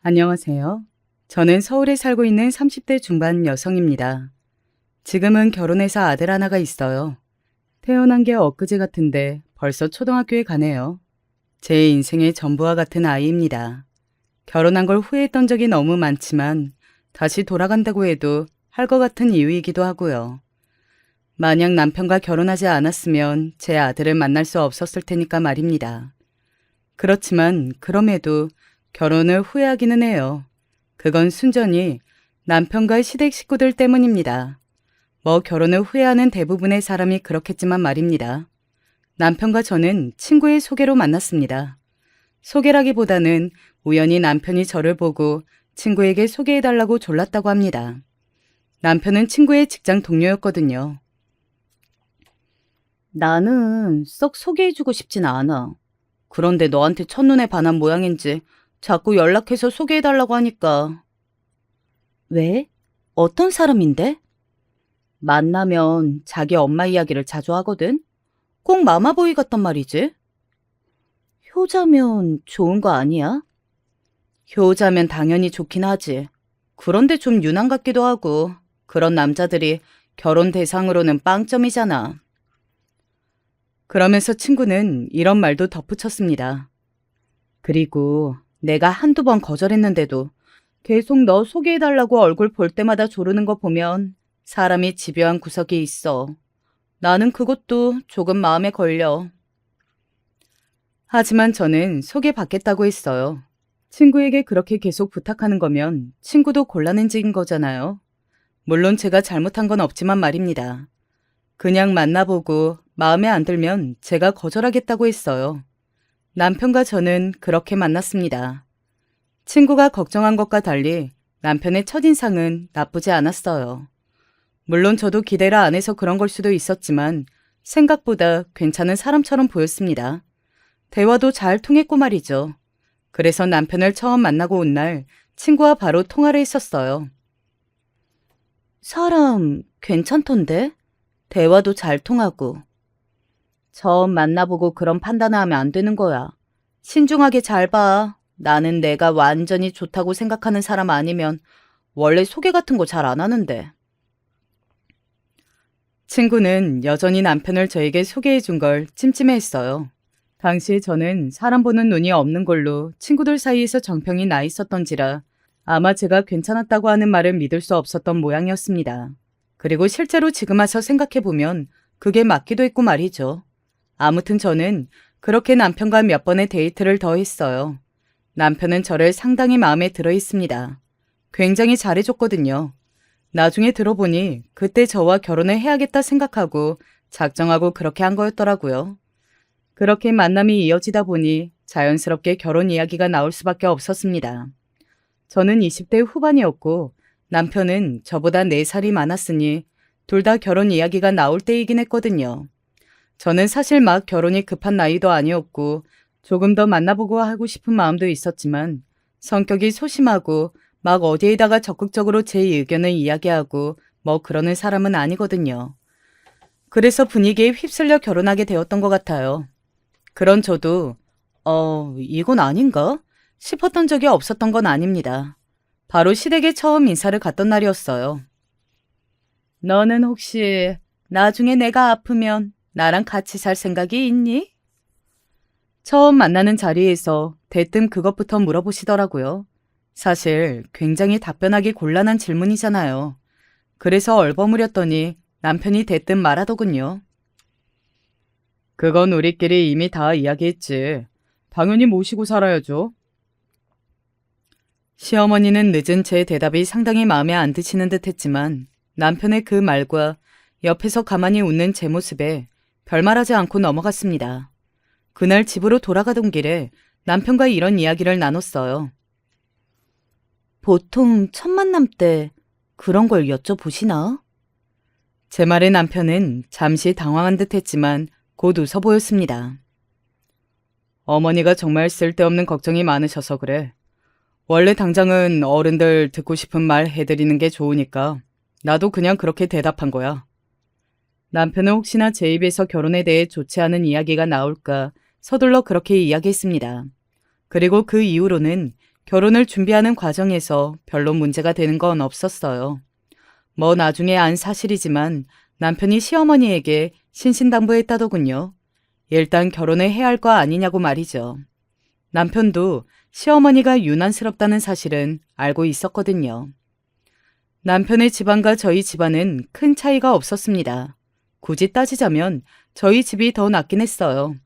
안녕하세요. 저는 서울에 살고 있는 30대 중반 여성입니다. 지금은 결혼해서 아들 하나가 있어요. 태어난 게 엊그제 같은데 벌써 초등학교에 가네요. 제 인생의 전부와 같은 아이입니다. 결혼한 걸 후회했던 적이 너무 많지만 다시 돌아간다고 해도 할 것 같은 이유이기도 하고요. 만약 남편과 결혼하지 않았으면 제 아들을 만날 수 없었을 테니까 말입니다. 그렇지만 그럼에도 결혼을 후회하기는 해요. 그건 순전히 남편과 시댁 식구들 때문입니다. 뭐 결혼을 후회하는 대부분의 사람이 그렇겠지만 말입니다. 남편과 저는 친구의 소개로 만났습니다. 소개라기보다는 우연히 남편이 저를 보고 친구에게 소개해달라고 졸랐다고 합니다. 남편은 친구의 직장 동료였거든요. 나는 썩 소개해주고 싶진 않아. 그런데 너한테 첫눈에 반한 모양인지 자꾸 연락해서 소개해달라고 하니까. 왜? 어떤 사람인데? 만나면 자기 엄마 이야기를 자주 하거든? 꼭 마마보이 같단 말이지. 효자면 좋은 거 아니야? 효자면 당연히 좋긴 하지. 그런데 좀 유난 같기도 하고 그런 남자들이 결혼 대상으로는 빵점이잖아. 그러면서 친구는 이런 말도 덧붙였습니다. 그리고 내가 한두 번 거절했는데도 계속 너 소개해달라고 얼굴 볼 때마다 조르는 거 보면 사람이 집요한 구석이 있어. 나는 그것도 조금 마음에 걸려. 하지만 저는 소개받겠다고 했어요. 친구에게 그렇게 계속 부탁하는 거면 친구도 곤란해진 거잖아요. 물론 제가 잘못한 건 없지만 말입니다. 그냥 만나보고 마음에 안 들면 제가 거절하겠다고 했어요. 남편과 저는 그렇게 만났습니다. 친구가 걱정한 것과 달리 남편의 첫인상은 나쁘지 않았어요. 물론 저도 기대를 안 해서 그런 걸 수도 있었지만 생각보다 괜찮은 사람처럼 보였습니다. 대화도 잘 통했고 말이죠. 그래서 남편을 처음 만나고 온 날 친구와 바로 통화를 했었어요. 사람 괜찮던데? 대화도 잘 통하고. 처음 만나보고 그런 판단을 하면 안 되는 거야. 신중하게 잘 봐. 나는 내가 완전히 좋다고 생각하는 사람 아니면 원래 소개 같은 거 잘 안 하는데. 친구는 여전히 남편을 저에게 소개해 준 걸 찜찜해했어요. 당시에 저는 사람 보는 눈이 없는 걸로 친구들 사이에서 정평이 나 있었던지라 아마 제가 괜찮았다고 하는 말을 믿을 수 없었던 모양이었습니다. 그리고 실제로 지금 와서 생각해보면 그게 맞기도 했고 말이죠. 아무튼 저는 그렇게 남편과 몇 번의 데이트를 더 했어요. 남편은 저를 상당히 마음에 들어 있습니다. 굉장히 잘해줬거든요. 나중에 들어보니 그때 저와 결혼을 해야겠다 생각하고 작정하고 그렇게 한 거였더라고요. 그렇게 만남이 이어지다 보니 자연스럽게 결혼 이야기가 나올 수밖에 없었습니다. 저는 20대 후반이었고 남편은 저보다 4살이 많았으니 둘 다 결혼 이야기가 나올 때이긴 했거든요. 저는 사실 막 결혼이 급한 나이도 아니었고 조금 더 만나보고 하고 싶은 마음도 있었지만 성격이 소심하고 막 어디에다가 적극적으로 제 의견을 이야기하고 뭐 그러는 사람은 아니거든요. 그래서 분위기에 휩쓸려 결혼하게 되었던 것 같아요. 그런 저도 이건 아닌가? 싶었던 적이 없었던 건 아닙니다. 바로 시댁에 처음 인사를 갔던 날이었어요. 너는 혹시 나중에 내가 아프면 나랑 같이 살 생각이 있니? 처음 만나는 자리에서 대뜸 그것부터 물어보시더라고요. 사실 굉장히 답변하기 곤란한 질문이잖아요. 그래서 얼버무렸더니 남편이 대뜸 말하더군요. 그건 우리끼리 이미 다 이야기했지. 당연히 모시고 살아야죠. 시어머니는 늦은 제 대답이 상당히 마음에 안 드시는 듯 했지만 남편의 그 말과 옆에서 가만히 웃는 제 모습에 별말하지 않고 넘어갔습니다. 그날 집으로 돌아가던 길에 남편과 이런 이야기를 나눴어요. 보통 첫 만남 때 그런 걸 여쭤보시나? 제 말에 남편은 잠시 당황한 듯 했지만 곧 웃어 보였습니다. 어머니가 정말 쓸데없는 걱정이 많으셔서 그래. 원래 당장은 어른들 듣고 싶은 말 해드리는 게 좋으니까 나도 그냥 그렇게 대답한 거야. 남편은 혹시나 제 입에서 결혼에 대해 좋지 않은 이야기가 나올까 서둘러 그렇게 이야기했습니다. 그리고 그 이후로는 결혼을 준비하는 과정에서 별로 문제가 되는 건 없었어요. 뭐 나중에 안 사실이지만 남편이 시어머니에게 신신당부했다더군요. 일단 결혼을 해야 할 거 아니냐고 말이죠. 남편도 시어머니가 유난스럽다는 사실은 알고 있었거든요. 남편의 집안과 저희 집안은 큰 차이가 없었습니다. 굳이 따지자면 저희 집이 더 낫긴 했어요.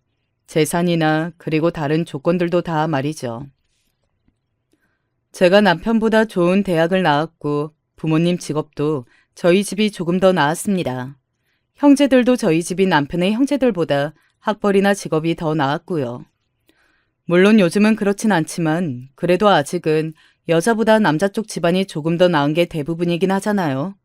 재산이나 그리고 다른 조건들도 다 말이죠. 제가 남편보다 좋은 대학을 나왔고 부모님 직업도 저희 집이 조금 더 나았습니다. 형제들도 저희 집이 남편의 형제들보다 학벌이나 직업이 더 나았고요. 물론 요즘은 그렇진 않지만 그래도 아직은 여자보다 남자 쪽 집안이 조금 더 나은 게 대부분이긴 하잖아요.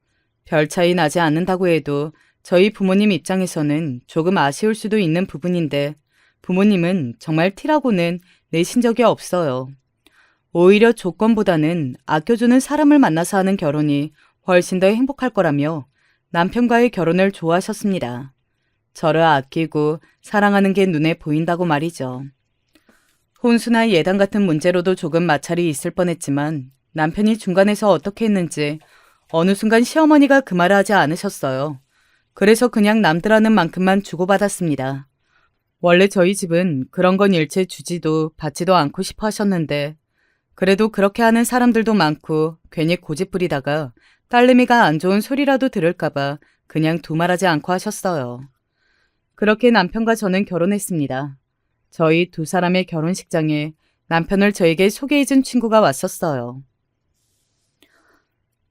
별 차이 나지 않는다고 해도 저희 부모님 입장에서는 조금 아쉬울 수도 있는 부분인데 부모님은 정말 티라고는 내신 적이 없어요. 오히려 조건보다는 아껴주는 사람을 만나서 하는 결혼이 훨씬 더 행복할 거라며 남편과의 결혼을 좋아하셨습니다. 저를 아끼고 사랑하는 게 눈에 보인다고 말이죠. 혼수나 예단 같은 문제로도 조금 마찰이 있을 뻔했지만 남편이 중간에서 어떻게 했는지 어느 순간 시어머니가 그 말을 하지 않으셨어요. 그래서 그냥 남들 하는 만큼만 주고받았습니다. 원래 저희 집은 그런 건 일체 주지도 받지도 않고 싶어 하셨는데 그래도 그렇게 하는 사람들도 많고 괜히 고집 부리다가 딸내미가 안 좋은 소리라도 들을까봐 그냥 두말하지 않고 하셨어요. 그렇게 남편과 저는 결혼했습니다. 저희 두 사람의 결혼식장에 남편을 저에게 소개해준 친구가 왔었어요.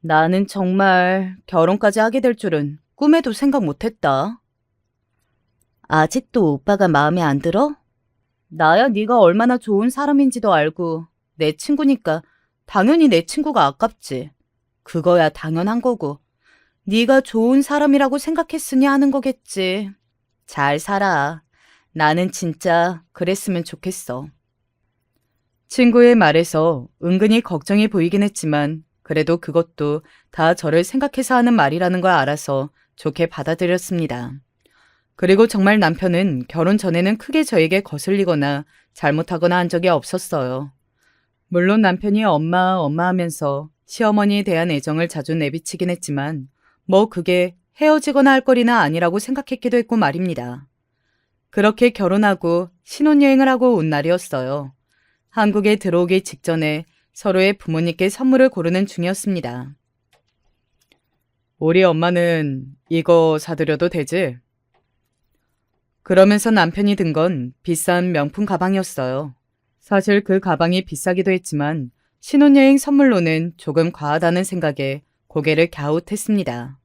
나는 정말 결혼까지 하게 될 줄은 꿈에도 생각 못했다. 아직도 오빠가 마음에 안 들어? 나야 네가 얼마나 좋은 사람인지도 알고 내 친구니까 당연히 내 친구가 아깝지. 그거야 당연한 거고. 네가 좋은 사람이라고 생각했으니 하는 거겠지. 잘 살아. 나는 진짜 그랬으면 좋겠어. 친구의 말에서 은근히 걱정이 보이긴 했지만 그래도 그것도 다 저를 생각해서 하는 말이라는 걸 알아서 좋게 받아들였습니다. 그리고 정말 남편은 결혼 전에는 크게 저에게 거슬리거나 잘못하거나 한 적이 없었어요. 물론 남편이 엄마 하면서 시어머니에 대한 애정을 자주 내비치긴 했지만 뭐 그게 헤어지거나 할 거리는 아니라고 생각했기도 했고 말입니다. 그렇게 결혼하고 신혼여행을 하고 온 날이었어요. 한국에 들어오기 직전에 서로의 부모님께 선물을 고르는 중이었습니다. 우리 엄마는 이거 사드려도 되지? 그러면서 남편이 든 건 비싼 명품 가방이었어요. 사실 그 가방이 비싸기도 했지만 신혼여행 선물로는 조금 과하다는 생각에 고개를 갸웃했습니다.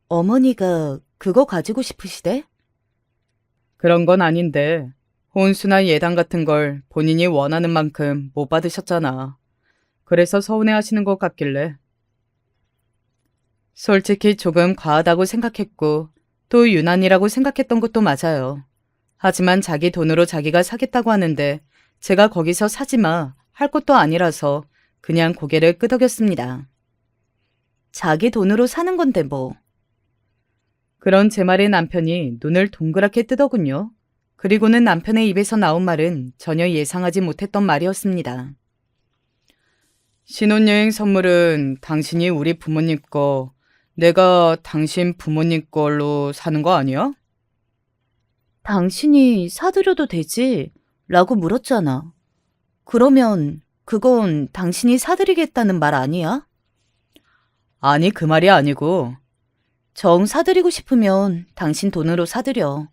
어머니가 그거 가지고 싶으시대? 그런 건 아닌데 혼수나 예단 같은 걸 본인이 원하는 만큼 못 받으셨잖아. 그래서 서운해하시는 것 같길래. 솔직히 조금 과하다고 생각했고 또 유난이라고 생각했던 것도 맞아요. 하지만 자기 돈으로 자기가 사겠다고 하는데 제가 거기서 사지 마 할 것도 아니라서 그냥 고개를 끄덕였습니다. 자기 돈으로 사는 건데 뭐. 그런 제 말에 남편이 눈을 동그랗게 뜨더군요. 그리고는 남편의 입에서 나온 말은 전혀 예상하지 못했던 말이었습니다. 신혼여행 선물은 당신이 우리 부모님 거, 내가 당신 부모님 걸로 사는 거 아니야? 당신이 사드려도 되지? 라고 물었잖아. 그러면 그건 당신이 사드리겠다는 말 아니야? 아니, 그 말이 아니고. 정 사드리고 싶으면 당신 돈으로 사드려.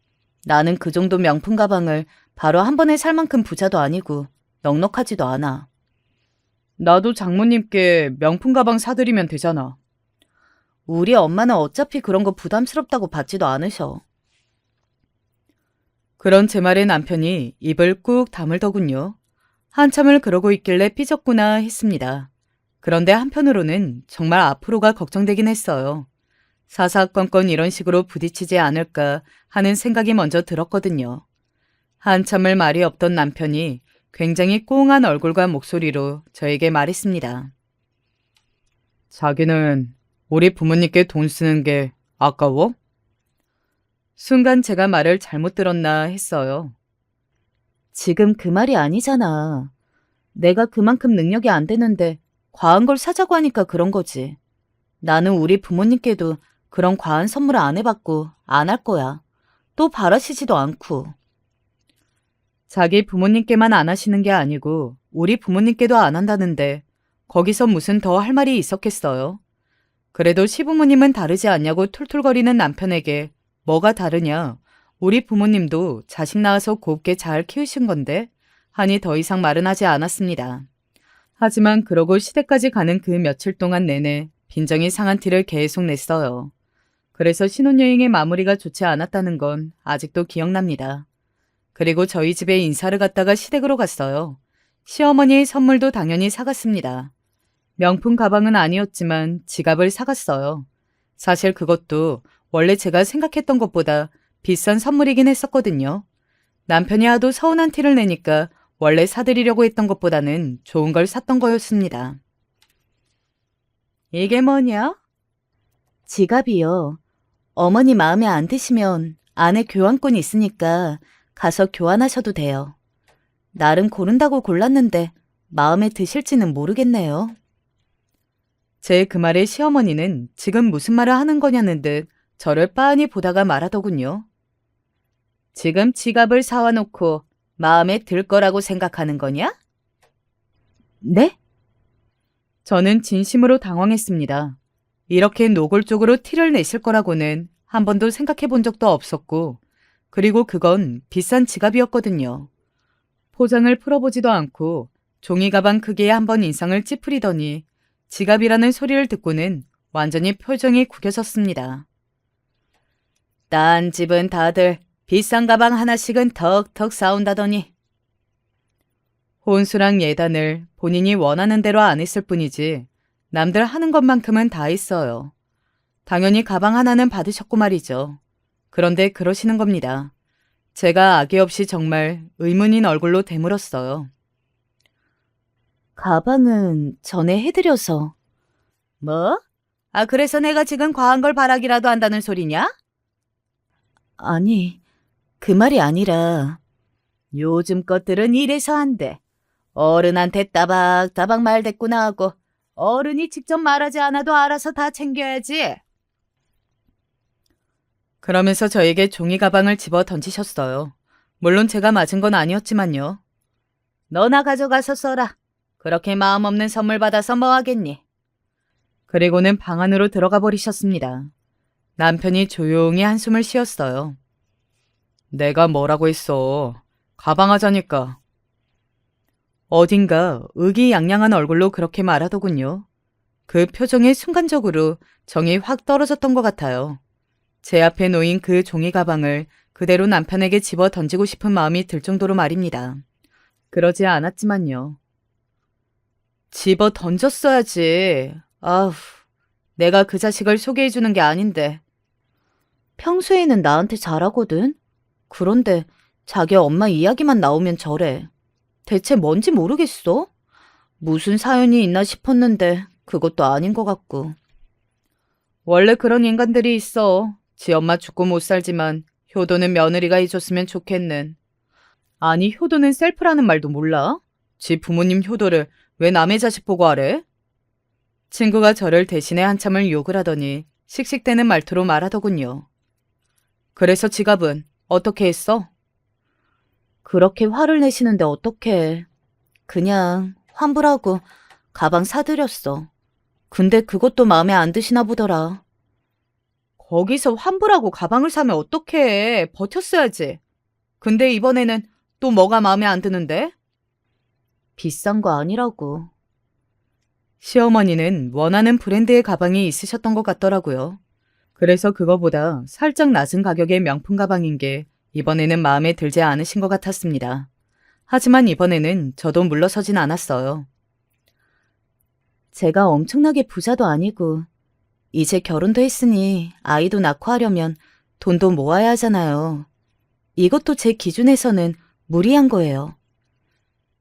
나는 그 정도 명품 가방을 바로 한 번에 살 만큼 부자도 아니고 넉넉하지도 않아. 나도 장모님께 명품 가방 사드리면 되잖아. 우리 엄마는 어차피 그런 거 부담스럽다고 받지도 않으셔. 그런 제 말에 남편이 입을 꾹 다물더군요. 한참을 그러고 있길래 삐졌구나 했습니다. 그런데 한편으로는 정말 앞으로가 걱정되긴 했어요. 사사건건 이런 식으로 부딪히지 않을까 하는 생각이 먼저 들었거든요. 한참을 말이 없던 남편이 굉장히 꽁한 얼굴과 목소리로 저에게 말했습니다. 자기는 우리 부모님께 돈 쓰는 게 아까워? 순간 제가 말을 잘못 들었나 했어요. 지금 그 말이 아니잖아. 내가 그만큼 능력이 안 되는데 과한 걸 사자고 하니까 그런 거지. 나는 우리 부모님께도 그런 과한 선물 안 해봤고 안 할 거야. 또 바라시지도 않고. 자기 부모님께만 안 하시는 게 아니고 우리 부모님께도 안 한다는데 거기서 무슨 더 할 말이 있었겠어요. 그래도 시부모님은 다르지 않냐고 툴툴거리는 남편에게 뭐가 다르냐. 우리 부모님도 자식 낳아서 곱게 잘 키우신 건데 하니 더 이상 말은 하지 않았습니다. 하지만 그러고 시댁까지 가는 그 며칠 동안 내내 빈정이 상한 티를 계속 냈어요. 그래서 신혼여행의 마무리가 좋지 않았다는 건 아직도 기억납니다. 그리고 저희 집에 인사를 갔다가 시댁으로 갔어요. 시어머니의 선물도 당연히 사갔습니다. 명품 가방은 아니었지만 지갑을 사갔어요. 사실 그것도 원래 제가 생각했던 것보다 비싼 선물이긴 했었거든요. 남편이 하도 서운한 티를 내니까 원래 사드리려고 했던 것보다는 좋은 걸 샀던 거였습니다. 이게 뭐냐? 지갑이요. 어머니 마음에 안 드시면 안에 교환권이 있으니까 가서 교환하셔도 돼요. 나름 고른다고 골랐는데 마음에 드실지는 모르겠네요. 제 그 말에 시어머니는 지금 무슨 말을 하는 거냐는 듯 저를 빤히 보다가 말하더군요. 지금 지갑을 사와놓고 마음에 들 거라고 생각하는 거냐? 네? 저는 진심으로 당황했습니다. 이렇게 노골적으로 티를 내실 거라고는 한 번도 생각해 본 적도 없었고, 그리고 그건 비싼 지갑이었거든요. 포장을 풀어보지도 않고 종이 가방 크기에 한번 인상을 찌푸리더니 지갑이라는 소리를 듣고는 완전히 표정이 구겨졌습니다. 딴 집은 다들 비싼 가방 하나씩은 턱턱 사온다더니 혼수랑 예단을 본인이 원하는 대로 안 했을 뿐이지 남들 하는 것만큼은 다 했어요. 당연히 가방 하나는 받으셨고 말이죠. 그런데 그러시는 겁니다. 제가 악의 없이 정말 의문인 얼굴로 되물었어요. 가방은 전에 해드려서. 뭐? 아, 그래서 내가 지금 과한 걸 바라기라도 한다는 소리냐? 아니, 그 말이 아니라 요즘 것들은 이래서 안 돼. 어른한테 따박따박 말대꾸나 하고 어른이 직접 말하지 않아도 알아서 다 챙겨야지. 그러면서 저에게 종이 가방을 집어 던지셨어요. 물론 제가 맞은 건 아니었지만요. 너나 가져가서 써라. 그렇게 마음 없는 선물 받아서 뭐 하겠니? 그리고는 방 안으로 들어가 버리셨습니다. 남편이 조용히 한숨을 쉬었어요. 내가 뭐라고 했어. 가방 하자니까. 어딘가 의기양양한 얼굴로 그렇게 말하더군요. 그 표정에 순간적으로 정이 확 떨어졌던 것 같아요. 제 앞에 놓인 그 종이 가방을 그대로 남편에게 집어 던지고 싶은 마음이 들 정도로 말입니다. 그러지 않았지만요. 집어 던졌어야지. 아우, 내가 그 자식을 소개해주는 게 아닌데. 평소에는 나한테 잘하거든. 그런데 자기 엄마 이야기만 나오면 저래. 대체 뭔지 모르겠어. 무슨 사연이 있나 싶었는데 그것도 아닌 것 같고. 원래 그런 인간들이 있어. 지 엄마 죽고 못 살지만 효도는 며느리가 해줬으면 좋겠는. 아니, 효도는 셀프라는 말도 몰라? 지 부모님 효도를 왜 남의 자식 보고 하래? 친구가 저를 대신해 한참을 욕을 하더니 씩씩대는 말투로 말하더군요. 그래서 지갑은 어떻게 했어? 그렇게 화를 내시는데 어떡해. 그냥 환불하고 가방 사드렸어. 근데 그것도 마음에 안 드시나 보더라. 거기서 환불하고 가방을 사면 어떡해. 버텼어야지. 근데 이번에는 또 뭐가 마음에 안 드는데? 비싼 거 아니라고. 시어머니는 원하는 브랜드의 가방이 있으셨던 것 같더라고요. 그래서 그거보다 살짝 낮은 가격의 명품 가방인 게 이번에는 마음에 들지 않으신 것 같았습니다. 하지만 이번에는 저도 물러서진 않았어요. 제가 엄청나게 부자도 아니고 이제 결혼도 했으니 아이도 낳고 하려면 돈도 모아야 하잖아요. 이것도 제 기준에서는 무리한 거예요.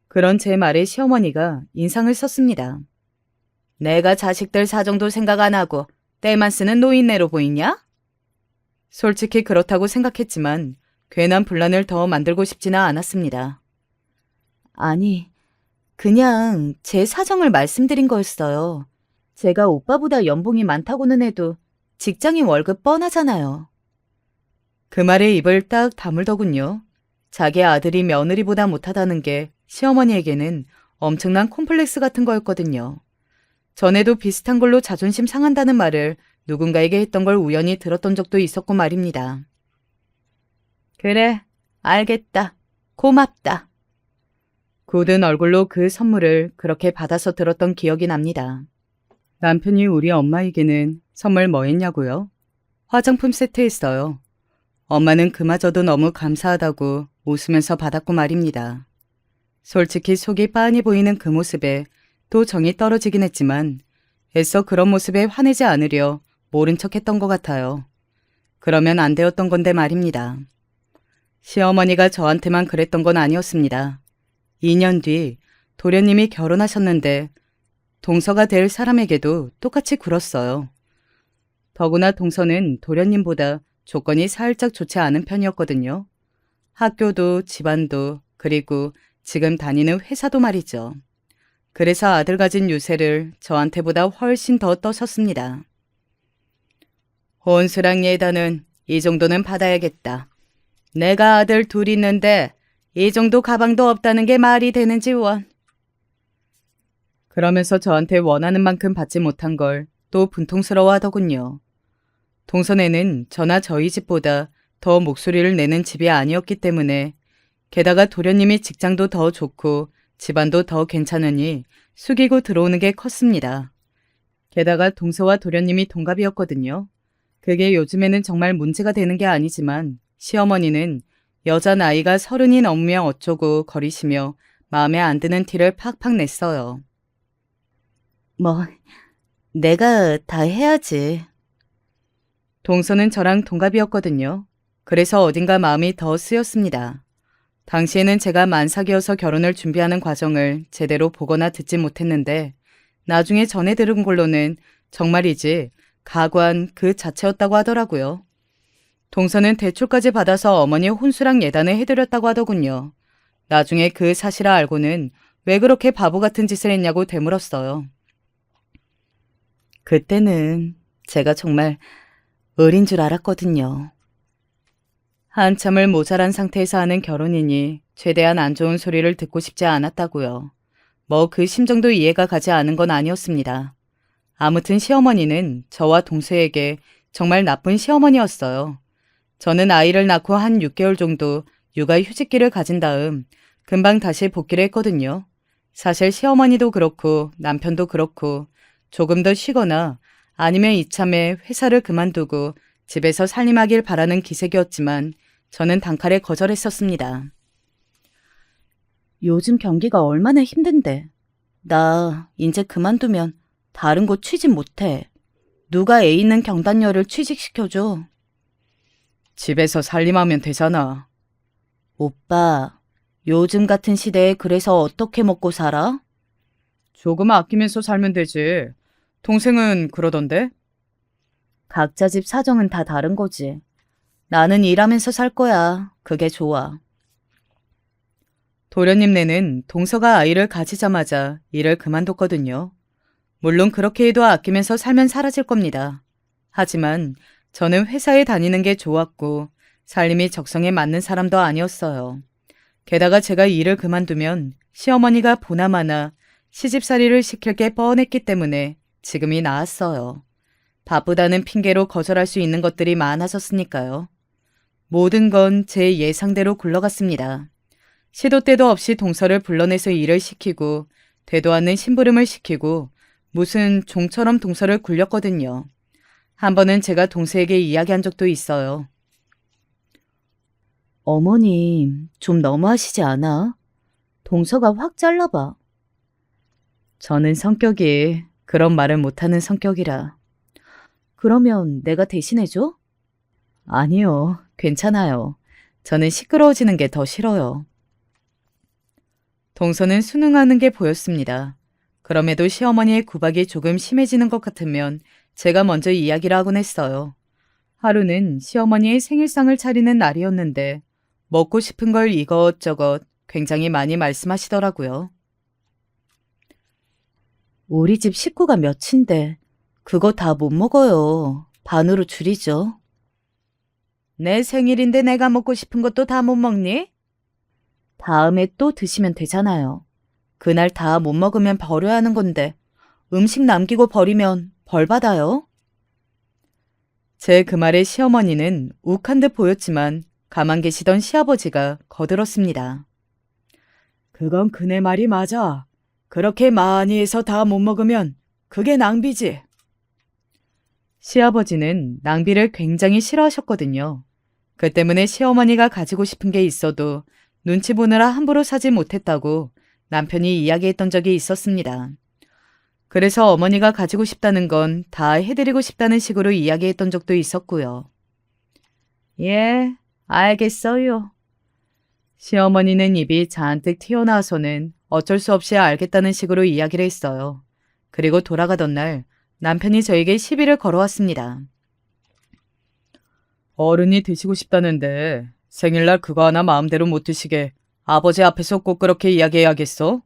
그런 제 말에 시어머니가 인상을 썼습니다. 내가 자식들 사정도 생각 안 하고 때만 쓰는 노인네로 보이냐? 솔직히 그렇다고 생각했지만 괜한 분란을 더 만들고 싶지는 않았습니다. 아니, 그냥 제 사정을 말씀드린 거였어요. 제가 오빠보다 연봉이 많다고는 해도 직장인 월급 뻔하잖아요. 그 말에 입을 딱 다물더군요. 자기 아들이 며느리보다 못하다는 게 시어머니에게는 엄청난 콤플렉스 같은 거였거든요. 전에도 비슷한 걸로 자존심 상한다는 말을 누군가에게 했던 걸 우연히 들었던 적도 있었고 말입니다. 그래, 알겠다. 고맙다. 굳은 얼굴로 그 선물을 그렇게 받아서 들었던 기억이 납니다. 남편이 우리 엄마에게는 선물 뭐 했냐고요? 화장품 세트 했어요. 엄마는 그마저도 너무 감사하다고 웃으면서 받았고 말입니다. 솔직히 속이 빤히 보이는 그 모습에 또 정이 떨어지긴 했지만 애써 그런 모습에 화내지 않으려 모른 척했던 것 같아요. 그러면 안 되었던 건데 말입니다. 시어머니가 저한테만 그랬던 건 아니었습니다. 2년 뒤 도련님이 결혼하셨는데 동서가 될 사람에게도 똑같이 굴었어요. 더구나 동서는 도련님보다 조건이 살짝 좋지 않은 편이었거든요. 학교도 집안도 그리고 지금 다니는 회사도 말이죠. 그래서 아들 가진 유세를 저한테보다 훨씬 더 떠셨습니다. 혼수랑 예단은 이 정도는 받아야겠다. 내가 아들 둘 있는데 이 정도 가방도 없다는 게 말이 되는지 원. 그러면서 저한테 원하는 만큼 받지 못한 걸 또 분통스러워 하더군요. 동선에는 저나 저희 집보다 더 목소리를 내는 집이 아니었기 때문에 게다가 도련님이 직장도 더 좋고 집안도 더 괜찮으니 숙이고 들어오는 게 컸습니다. 게다가 동서와 도련님이 동갑이었거든요. 그게 요즘에는 정말 문제가 되는 게 아니지만 시어머니는 여자 나이가 30이 넘으면 어쩌고 거리시며 마음에 안 드는 티를 팍팍 냈어요. 뭐, 내가 다 해야지. 동서는 저랑 동갑이었거든요. 그래서 어딘가 마음이 더 쓰였습니다. 당시에는 제가 만삭이어서 결혼을 준비하는 과정을 제대로 보거나 듣지 못했는데 나중에 전해 들은 걸로는 정말이지 가관 그 자체였다고 하더라고요. 동서는 대출까지 받아서 어머니 혼수랑 예단을 해드렸다고 하더군요. 나중에 그 사실을 알고는 왜 그렇게 바보 같은 짓을 했냐고 되물었어요. 그때는 제가 정말 어린 줄 알았거든요. 한참을 모자란 상태에서 하는 결혼이니 최대한 안 좋은 소리를 듣고 싶지 않았다고요. 뭐 그 심정도 이해가 가지 않은 건 아니었습니다. 아무튼 시어머니는 저와 동서에게 정말 나쁜 시어머니였어요. 저는 아이를 낳고 한 6개월 정도 육아 휴직기를 가진 다음 금방 다시 복귀를 했거든요. 사실 시어머니도 그렇고 남편도 그렇고 조금 더 쉬거나 아니면 이참에 회사를 그만두고 집에서 살림하길 바라는 기색이었지만 저는 단칼에 거절했었습니다. 요즘 경기가 얼마나 힘든데. 나 이제 그만두면 다른 곳 취직 못해. 누가 애 있는 경단녀를 취직시켜줘. 집에서 살림하면 되잖아. 오빠, 요즘 같은 시대에 그래서 어떻게 먹고 살아? 조금 아끼면서 살면 되지. 동생은 그러던데? 각자 집 사정은 다 다른 거지. 나는 일하면서 살 거야. 그게 좋아. 도련님네는 동서가 아이를 가지자마자 일을 그만뒀거든요. 물론 그렇게 해도 아끼면서 살면 사라질 겁니다. 하지만 저는 회사에 다니는 게 좋았고 살림이 적성에 맞는 사람도 아니었어요. 게다가 제가 일을 그만두면 시어머니가 보나마나 시집살이를 시킬 게 뻔했기 때문에 지금이 나았어요. 바쁘다는 핑계로 거절할 수 있는 것들이 많아졌으니까요. 모든 건 제 예상대로 굴러갔습니다. 시도 때도 없이 동서를 불러내서 일을 시키고 되도 않는 심부름을 시키고 무슨 종처럼 동서를 굴렸거든요. 한 번은 제가 동서에게 이야기한 적도 있어요. 어머님, 좀 너무하시지 않아? 동서가 확 잘라봐. 저는 성격이 그런 말을 못하는 성격이라. 그러면 내가 대신해줘? 아니요, 괜찮아요. 저는 시끄러워지는 게 더 싫어요. 동서는 순응하는 게 보였습니다. 그럼에도 시어머니의 구박이 조금 심해지는 것 같으면 제가 먼저 이야기를 하곤 했어요. 하루는 시어머니의 생일상을 차리는 날이었는데 먹고 싶은 걸 이것저것 굉장히 많이 말씀하시더라고요. 우리 집 식구가 몇인데 그거 다 못 먹어요. 반으로 줄이죠. 내 생일인데 내가 먹고 싶은 것도 다 못 먹니? 다음에 또 드시면 되잖아요. 그날 다 못 먹으면 버려야 하는 건데 음식 남기고 버리면 벌 받아요. 제 그 말에 시어머니는 욱한 듯 보였지만 가만 계시던 시아버지가 거들었습니다. 그건 그네 말이 맞아. 그렇게 많이 해서 다 못 먹으면 그게 낭비지. 시아버지는 낭비를 굉장히 싫어하셨거든요. 그 때문에 시어머니가 가지고 싶은 게 있어도 눈치 보느라 함부로 사지 못했다고 남편이 이야기했던 적이 있었습니다. 그래서 어머니가 가지고 싶다는 건 다 해드리고 싶다는 식으로 이야기했던 적도 있었고요. 예, 알겠어요. 시어머니는 입이 잔뜩 튀어나와서는 어쩔 수 없이 알겠다는 식으로 이야기를 했어요. 그리고 돌아가던 날 남편이 저에게 시비를 걸어왔습니다. 어른이 드시고 싶다는데 생일날 그거 하나 마음대로 못 드시게 아버지 앞에서 꼭 그렇게 이야기해야겠어?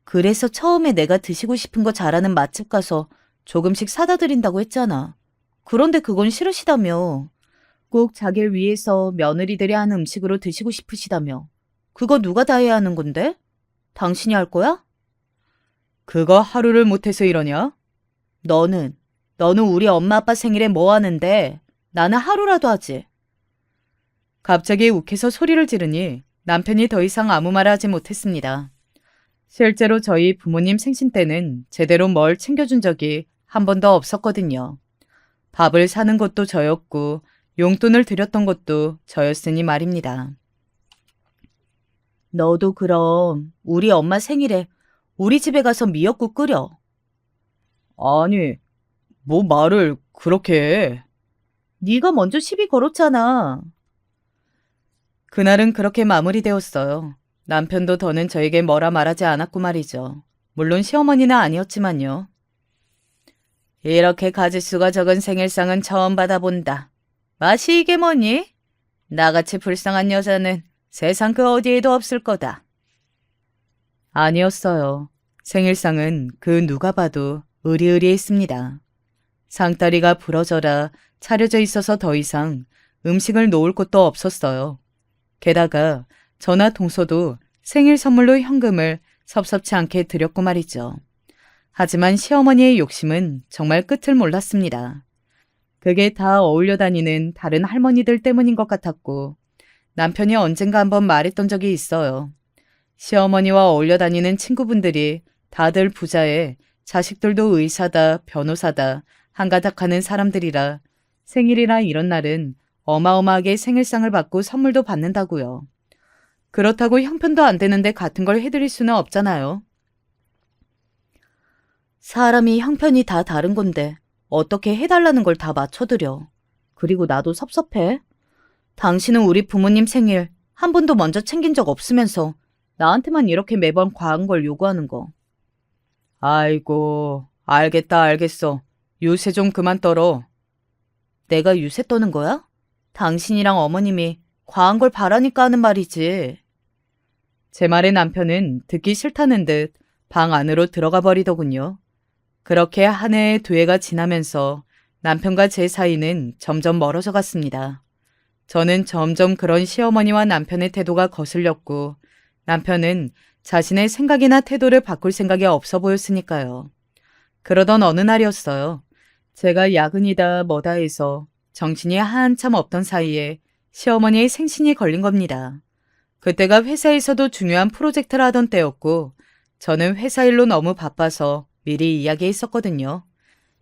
그래서 처음에 내가 드시고 싶은 거 잘하는 맛집 가서 조금씩 사다 드린다고 했잖아. 그런데 그건 싫으시다며. 꼭 자기를 위해서 며느리들이 하는 음식으로 드시고 싶으시다며. 그거 누가 다 해야 하는 건데? 당신이 할 거야? 그거 하루를 못해서 이러냐? 너는 우리 엄마 아빠 생일에 뭐 하는데 나는 하루라도 하지. 갑자기 욱해서 소리를 지르니 남편이 더 이상 아무 말 하지 못했습니다. 실제로 저희 부모님 생신 때는 제대로 뭘 챙겨준 적이 한 번도 없었거든요. 밥을 사는 것도 저였고 용돈을 드렸던 것도 저였으니 말입니다. 너도 그럼 우리 엄마 생일에 우리 집에 가서 미역국 끓여. 아니, 뭐 말을 그렇게 해. 네가 먼저 시비 걸었잖아. 그날은 그렇게 마무리되었어요. 남편도 더는 저에게 뭐라 말하지 않았고 말이죠. 물론 시어머니는 아니었지만요. 이렇게 가짓수가 적은 생일상은 처음 받아본다. 맛이 이게 뭐니? 나같이 불쌍한 여자는 세상 그 어디에도 없을 거다. 아니었어요. 생일상은 그 누가 봐도 으리으리했습니다. 상다리가 부러져라 차려져 있어서 더 이상 음식을 놓을 곳도 없었어요. 게다가 저나 동서도 생일 선물로 현금을 섭섭치 않게 드렸고 말이죠. 하지만 시어머니의 욕심은 정말 끝을 몰랐습니다. 그게 다 어울려 다니는 다른 할머니들 때문인 것 같았고 남편이 언젠가 한번 말했던 적이 있어요. 시어머니와 어울려 다니는 친구분들이 다들 부자에 자식들도 의사다, 변호사다, 한가닥 하는 사람들이라 생일이나 이런 날은 어마어마하게 생일상을 받고 선물도 받는다고요. 그렇다고 형편도 안 되는데 같은 걸 해드릴 수는 없잖아요. 사람이 형편이 다 다른 건데 어떻게 해달라는 걸 다 맞춰드려. 그리고 나도 섭섭해. 당신은 우리 부모님 생일 한 번도 먼저 챙긴 적 없으면서 나한테만 이렇게 매번 과한 걸 요구하는 거. 아이고, 알겠다, 알겠어. 유세 좀 그만 떨어. 내가 유세 떠는 거야? 당신이랑 어머님이 과한 걸 바라니까 하는 말이지. 제 말에 남편은 듣기 싫다는 듯 방 안으로 들어가 버리더군요. 그렇게 한 해, 두 해가 지나면서 남편과 제 사이는 점점 멀어져 갔습니다. 저는 점점 그런 시어머니와 남편의 태도가 거슬렸고 남편은 자신의 생각이나 태도를 바꿀 생각이 없어 보였으니까요. 그러던 어느 날이었어요. 제가 야근이다 뭐다 해서 정신이 한참 없던 사이에 시어머니의 생신이 걸린 겁니다. 그때가 회사에서도 중요한 프로젝트를 하던 때였고 저는 회사 일로 너무 바빠서 미리 이야기했었거든요.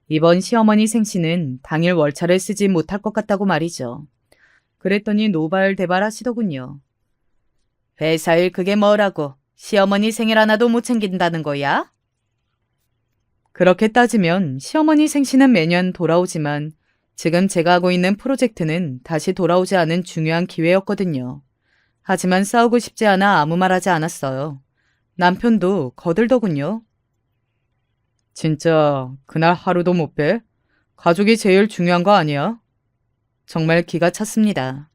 이번 시어머니 생신은 당일 월차를 쓰지 못할 것 같다고 말이죠. 그랬더니 노발대발 하시더군요. 회사 일 그게 뭐라고 시어머니 생일 하나도 못 챙긴다는 거야? 그렇게 따지면 시어머니 생신은 매년 돌아오지만 지금 제가 하고 있는 프로젝트는 다시 돌아오지 않은 중요한 기회였거든요. 하지만 싸우고 싶지 않아 아무 말 하지 않았어요. 남편도 거들더군요. 진짜 그날 하루도 못 빼? 가족이 제일 중요한 거 아니야? 정말 기가 찼습니다.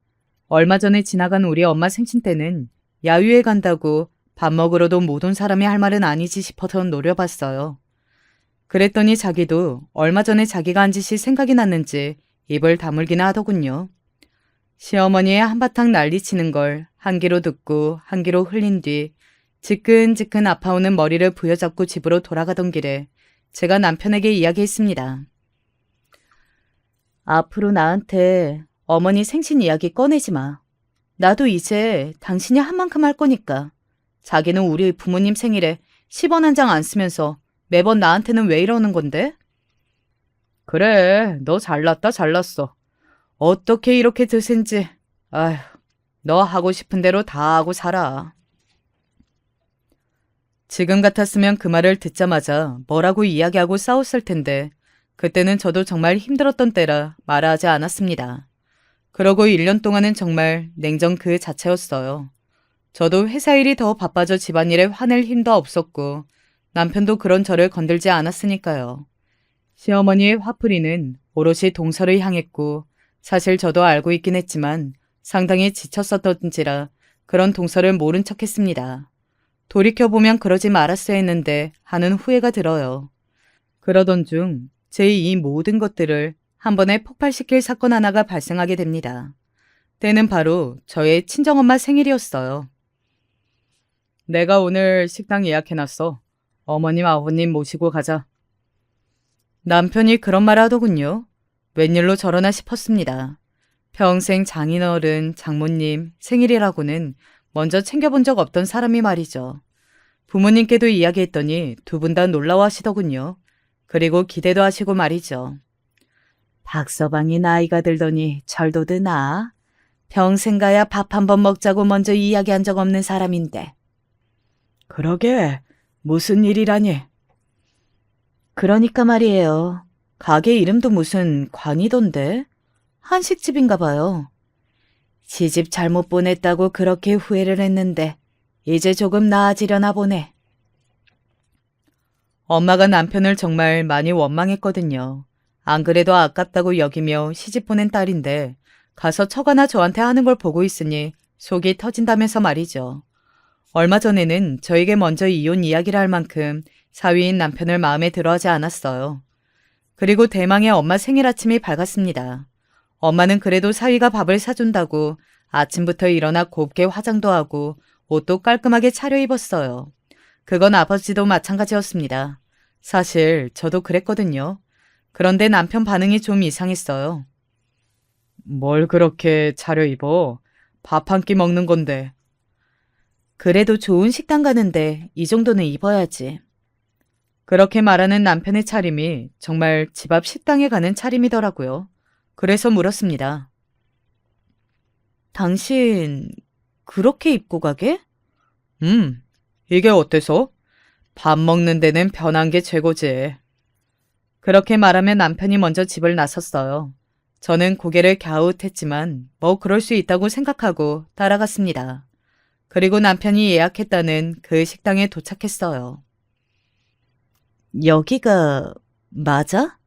얼마 전에 지나간 우리 엄마 생신 때는 야유회 간다고 밥 먹으러도 못 온 사람이 할 말은 아니지 싶어서 노려봤어요. 그랬더니 자기도 얼마 전에 자기가 한 짓이 생각이 났는지 입을 다물기나 하더군요. 시어머니의 한바탕 난리치는 걸 한 귀로 듣고 한 귀로 흘린 뒤 지끈지끈 아파오는 머리를 부여잡고 집으로 돌아가던 길에 제가 남편에게 이야기했습니다. 앞으로 나한테 어머니 생신 이야기 꺼내지 마. 나도 이제 당신이 한 만큼 할 거니까. 자기는 우리 부모님 생일에 10원 한 장 안 쓰면서 매번 나한테는 왜 이러는 건데? 그래, 너 잘났다 잘났어. 어떻게 이렇게 드센지. 아휴, 너 하고 싶은 대로 다 하고 살아. 지금 같았으면 그 말을 듣자마자 뭐라고 이야기하고 싸웠을 텐데 그때는 저도 정말 힘들었던 때라 말하지 않았습니다. 그러고 1년 동안은 정말 냉정 그 자체였어요. 저도 회사 일이 더 바빠져 집안일에 화낼 힘도 없었고 남편도 그런 저를 건들지 않았으니까요. 시어머니의 화풀이는 오롯이 동서를 향했고 사실 저도 알고 있긴 했지만 상당히 지쳤었던지라 그런 동서를 모른 척했습니다. 돌이켜보면 그러지 말았어야 했는데 하는 후회가 들어요. 그러던 중 제 이 모든 것들을 한 번에 폭발시킬 사건 하나가 발생하게 됩니다. 때는 바로 저의 친정엄마 생일이었어요. 내가 오늘 식당 예약해놨어. 어머님 아버님 모시고 가자. 남편이 그런 말 하더군요. 웬일로 저러나 싶었습니다. 평생 장인어른, 장모님 생일이라고는 먼저 챙겨본 적 없던 사람이 말이죠. 부모님께도 이야기했더니 두 분 다 놀라워하시더군요. 그리고 기대도 하시고 말이죠. 박서방이 나이가 들더니 절도 드나? 평생 가야 밥 한 번 먹자고 먼저 이야기한 적 없는 사람인데. 그러게, 무슨 일이라니? 그러니까 말이에요. 가게 이름도 무슨 관이던데? 한식집인가 봐요. 시집 잘못 보냈다고 그렇게 후회를 했는데 이제 조금 나아지려나 보네. 엄마가 남편을 정말 많이 원망했거든요. 안 그래도 아깝다고 여기며 시집 보낸 딸인데 가서 척하나 저한테 하는 걸 보고 있으니 속이 터진다면서 말이죠. 얼마 전에는 저에게 먼저 이혼 이야기를 할 만큼 사위인 남편을 마음에 들어하지 않았어요. 그리고 대망의 엄마 생일 아침이 밝았습니다. 엄마는 그래도 사위가 밥을 사준다고 아침부터 일어나 곱게 화장도 하고 옷도 깔끔하게 차려입었어요. 그건 아버지도 마찬가지였습니다. 사실 저도 그랬거든요. 그런데 남편 반응이 좀 이상했어요. 뭘 그렇게 차려입어? 밥 한 끼 먹는 건데. 그래도 좋은 식당 가는데 이 정도는 입어야지. 그렇게 말하는 남편의 차림이 정말 집 앞 식당에 가는 차림이더라고요. 그래서 물었습니다. 당신 그렇게 입고 가게? 이게 어때서? 밥 먹는 데는 편한 게 최고지. 그렇게 말하며 남편이 먼저 집을 나섰어요. 저는 고개를 갸웃했지만 뭐 그럴 수 있다고 생각하고 따라갔습니다. 그리고 남편이 예약했다는 그 식당에 도착했어요. 여기가 맞아?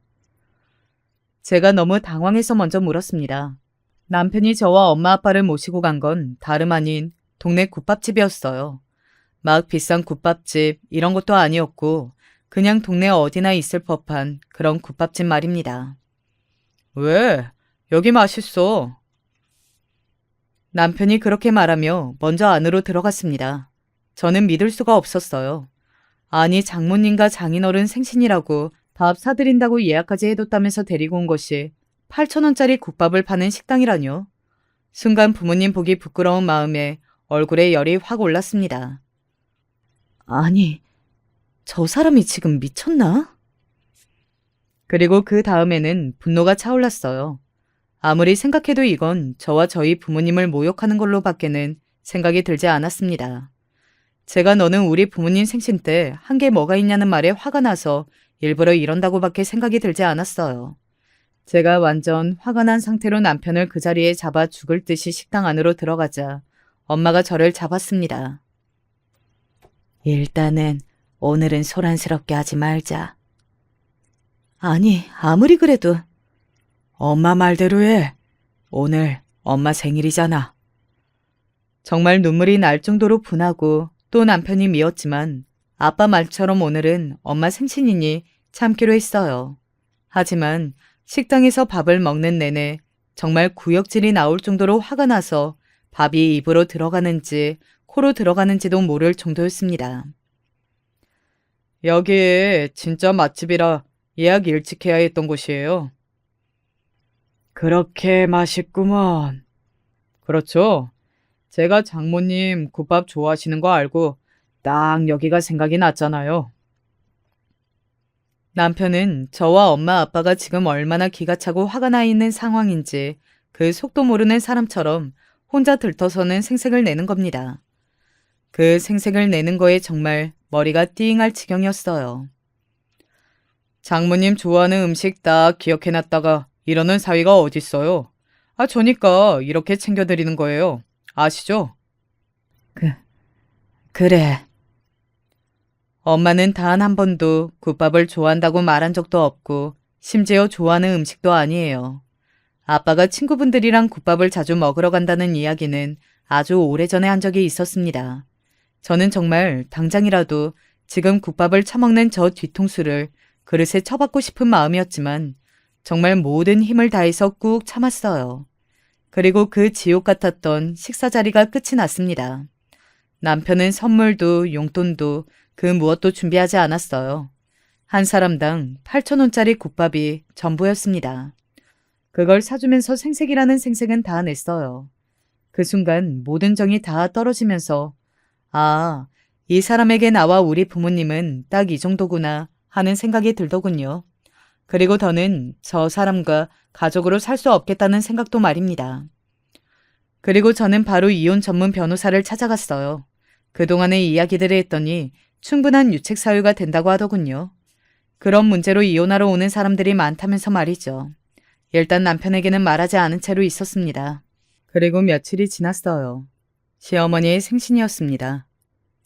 제가 너무 당황해서 먼저 물었습니다. 남편이 저와 엄마 아빠를 모시고 간 건 다름 아닌 동네 국밥집이었어요. 막 비싼 국밥집 이런 것도 아니었고 그냥 동네 어디나 있을 법한 그런 국밥집 말입니다. 왜? 여기 맛있어. 남편이 그렇게 말하며 먼저 안으로 들어갔습니다. 저는 믿을 수가 없었어요. 아니 장모님과 장인어른 생신이라고 밥 사드린다고 예약까지 해뒀다면서 데리고 온 것이 8,000원짜리 국밥을 파는 식당이라뇨. 순간 부모님 보기 부끄러운 마음에 얼굴에 열이 확 올랐습니다. 아니, 저 사람이 지금 미쳤나? 그리고 그 다음에는 분노가 차올랐어요. 아무리 생각해도 이건 저와 저희 부모님을 모욕하는 걸로 밖에는 생각이 들지 않았습니다. 제가 너는 우리 부모님 생신 때 한 게 뭐가 있냐는 말에 화가 나서 일부러 이런다고밖에 생각이 들지 않았어요. 제가 완전 화가 난 상태로 남편을 그 자리에 잡아 죽을 듯이 식당 안으로 들어가자 엄마가 저를 잡았습니다. 일단은 오늘은 소란스럽게 하지 말자. 아니, 아무리 그래도. 엄마 말대로 해. 오늘 엄마 생일이잖아. 정말 눈물이 날 정도로 분하고 또 남편이 미웠지만 아빠 말처럼 오늘은 엄마 생신이니 참기로 했어요. 하지만 식당에서 밥을 먹는 내내 정말 구역질이 나올 정도로 화가 나서 밥이 입으로 들어가는지 코로 들어가는지도 모를 정도였습니다. 여기 진짜 맛집이라 예약 일찍 해야 했던 곳이에요. 그렇게 맛있구먼. 그렇죠. 제가 장모님 국밥 좋아하시는 거 알고 딱 여기가 생각이 났잖아요. 남편은 저와 엄마 아빠가 지금 얼마나 기가 차고 화가 나 있는 상황인지 그 속도 모르는 사람처럼 혼자 들떠서는 생색을 내는 겁니다. 그 생색을 내는 거에 정말 머리가 띵할 지경이었어요. 장모님 좋아하는 음식 딱 기억해놨다가 이러는 사위가 어딨어요. 저니까 이렇게 챙겨드리는 거예요. 아시죠? 그래. 엄마는 단 한 번도 국밥을 좋아한다고 말한 적도 없고 심지어 좋아하는 음식도 아니에요. 아빠가 친구분들이랑 국밥을 자주 먹으러 간다는 이야기는 아주 오래전에 한 적이 있었습니다. 저는 정말 당장이라도 지금 국밥을 처먹는 저 뒤통수를 그릇에 쳐박고 싶은 마음이었지만 정말 모든 힘을 다해서 꾹 참았어요. 그리고 그 지옥 같았던 식사 자리가 끝이 났습니다. 남편은 선물도 용돈도 그 무엇도 준비하지 않았어요. 한 사람당 8,000원짜리 국밥이 전부였습니다. 그걸 사주면서 생색이라는 생색은 다 냈어요. 그 순간 모든 정이 다 떨어지면서 이 사람에게 나와 우리 부모님은 딱 이 정도구나 하는 생각이 들더군요. 그리고 더는 저 사람과 가족으로 살 수 없겠다는 생각도 말입니다. 그리고 저는 바로 이혼 전문 변호사를 찾아갔어요. 그동안의 이야기들을 했더니 충분한 유책 사유가 된다고 하더군요. 그런 문제로 이혼하러 오는 사람들이 많다면서 말이죠. 일단 남편에게는 말하지 않은 채로 있었습니다. 그리고 며칠이 지났어요. 시어머니의 생신이었습니다.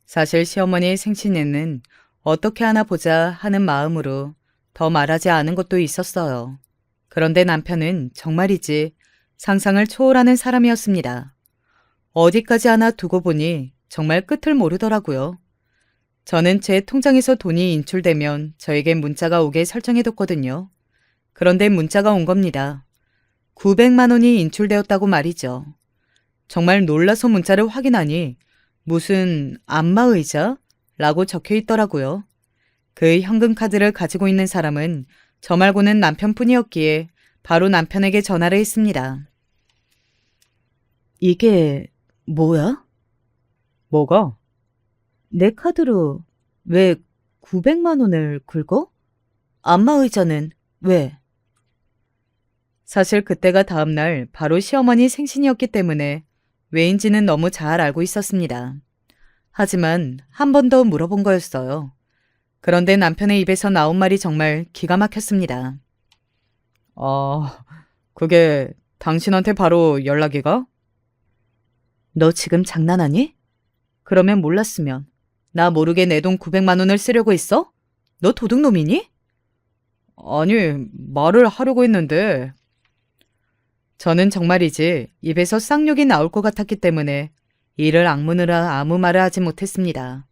사실 시어머니의 생신에는 어떻게 하나 보자 하는 마음으로 더 말하지 않은 것도 있었어요. 그런데 남편은 정말이지 상상을 초월하는 사람이었습니다. 어디까지 하나 두고 보니 정말 끝을 모르더라고요. 저는 제 통장에서 돈이 인출되면 저에게 문자가 오게 설정해뒀거든요. 그런데 문자가 온 겁니다. 900만 원이 인출되었다고 말이죠. 정말 놀라서 문자를 확인하니 무슨 안마의자? 라고 적혀 있더라고요. 그 현금 카드를 가지고 있는 사람은 저 말고는 남편뿐이었기에 바로 남편에게 전화를 했습니다. 이게 뭐야? 뭐가? 내 카드로 왜 900만 원을 긁어? 안마의자는 왜? 사실 그때가 다음날 바로 시어머니 생신이었기 때문에 왜인지는 너무 잘 알고 있었습니다. 하지만 한 번 더 물어본 거였어요. 그런데 남편의 입에서 나온 말이 정말 기가 막혔습니다. 그게 당신한테 바로 연락이 가? 너 지금 장난하니? 그러면 몰랐으면 나 모르게 내 돈 900만 원을 쓰려고 했어? 너 도둑놈이니? 아니, 말을 하려고 했는데. 저는 정말이지 입에서 쌍욕이 나올 것 같았기 때문에 이를 악무느라 아무 말을 하지 못했습니다.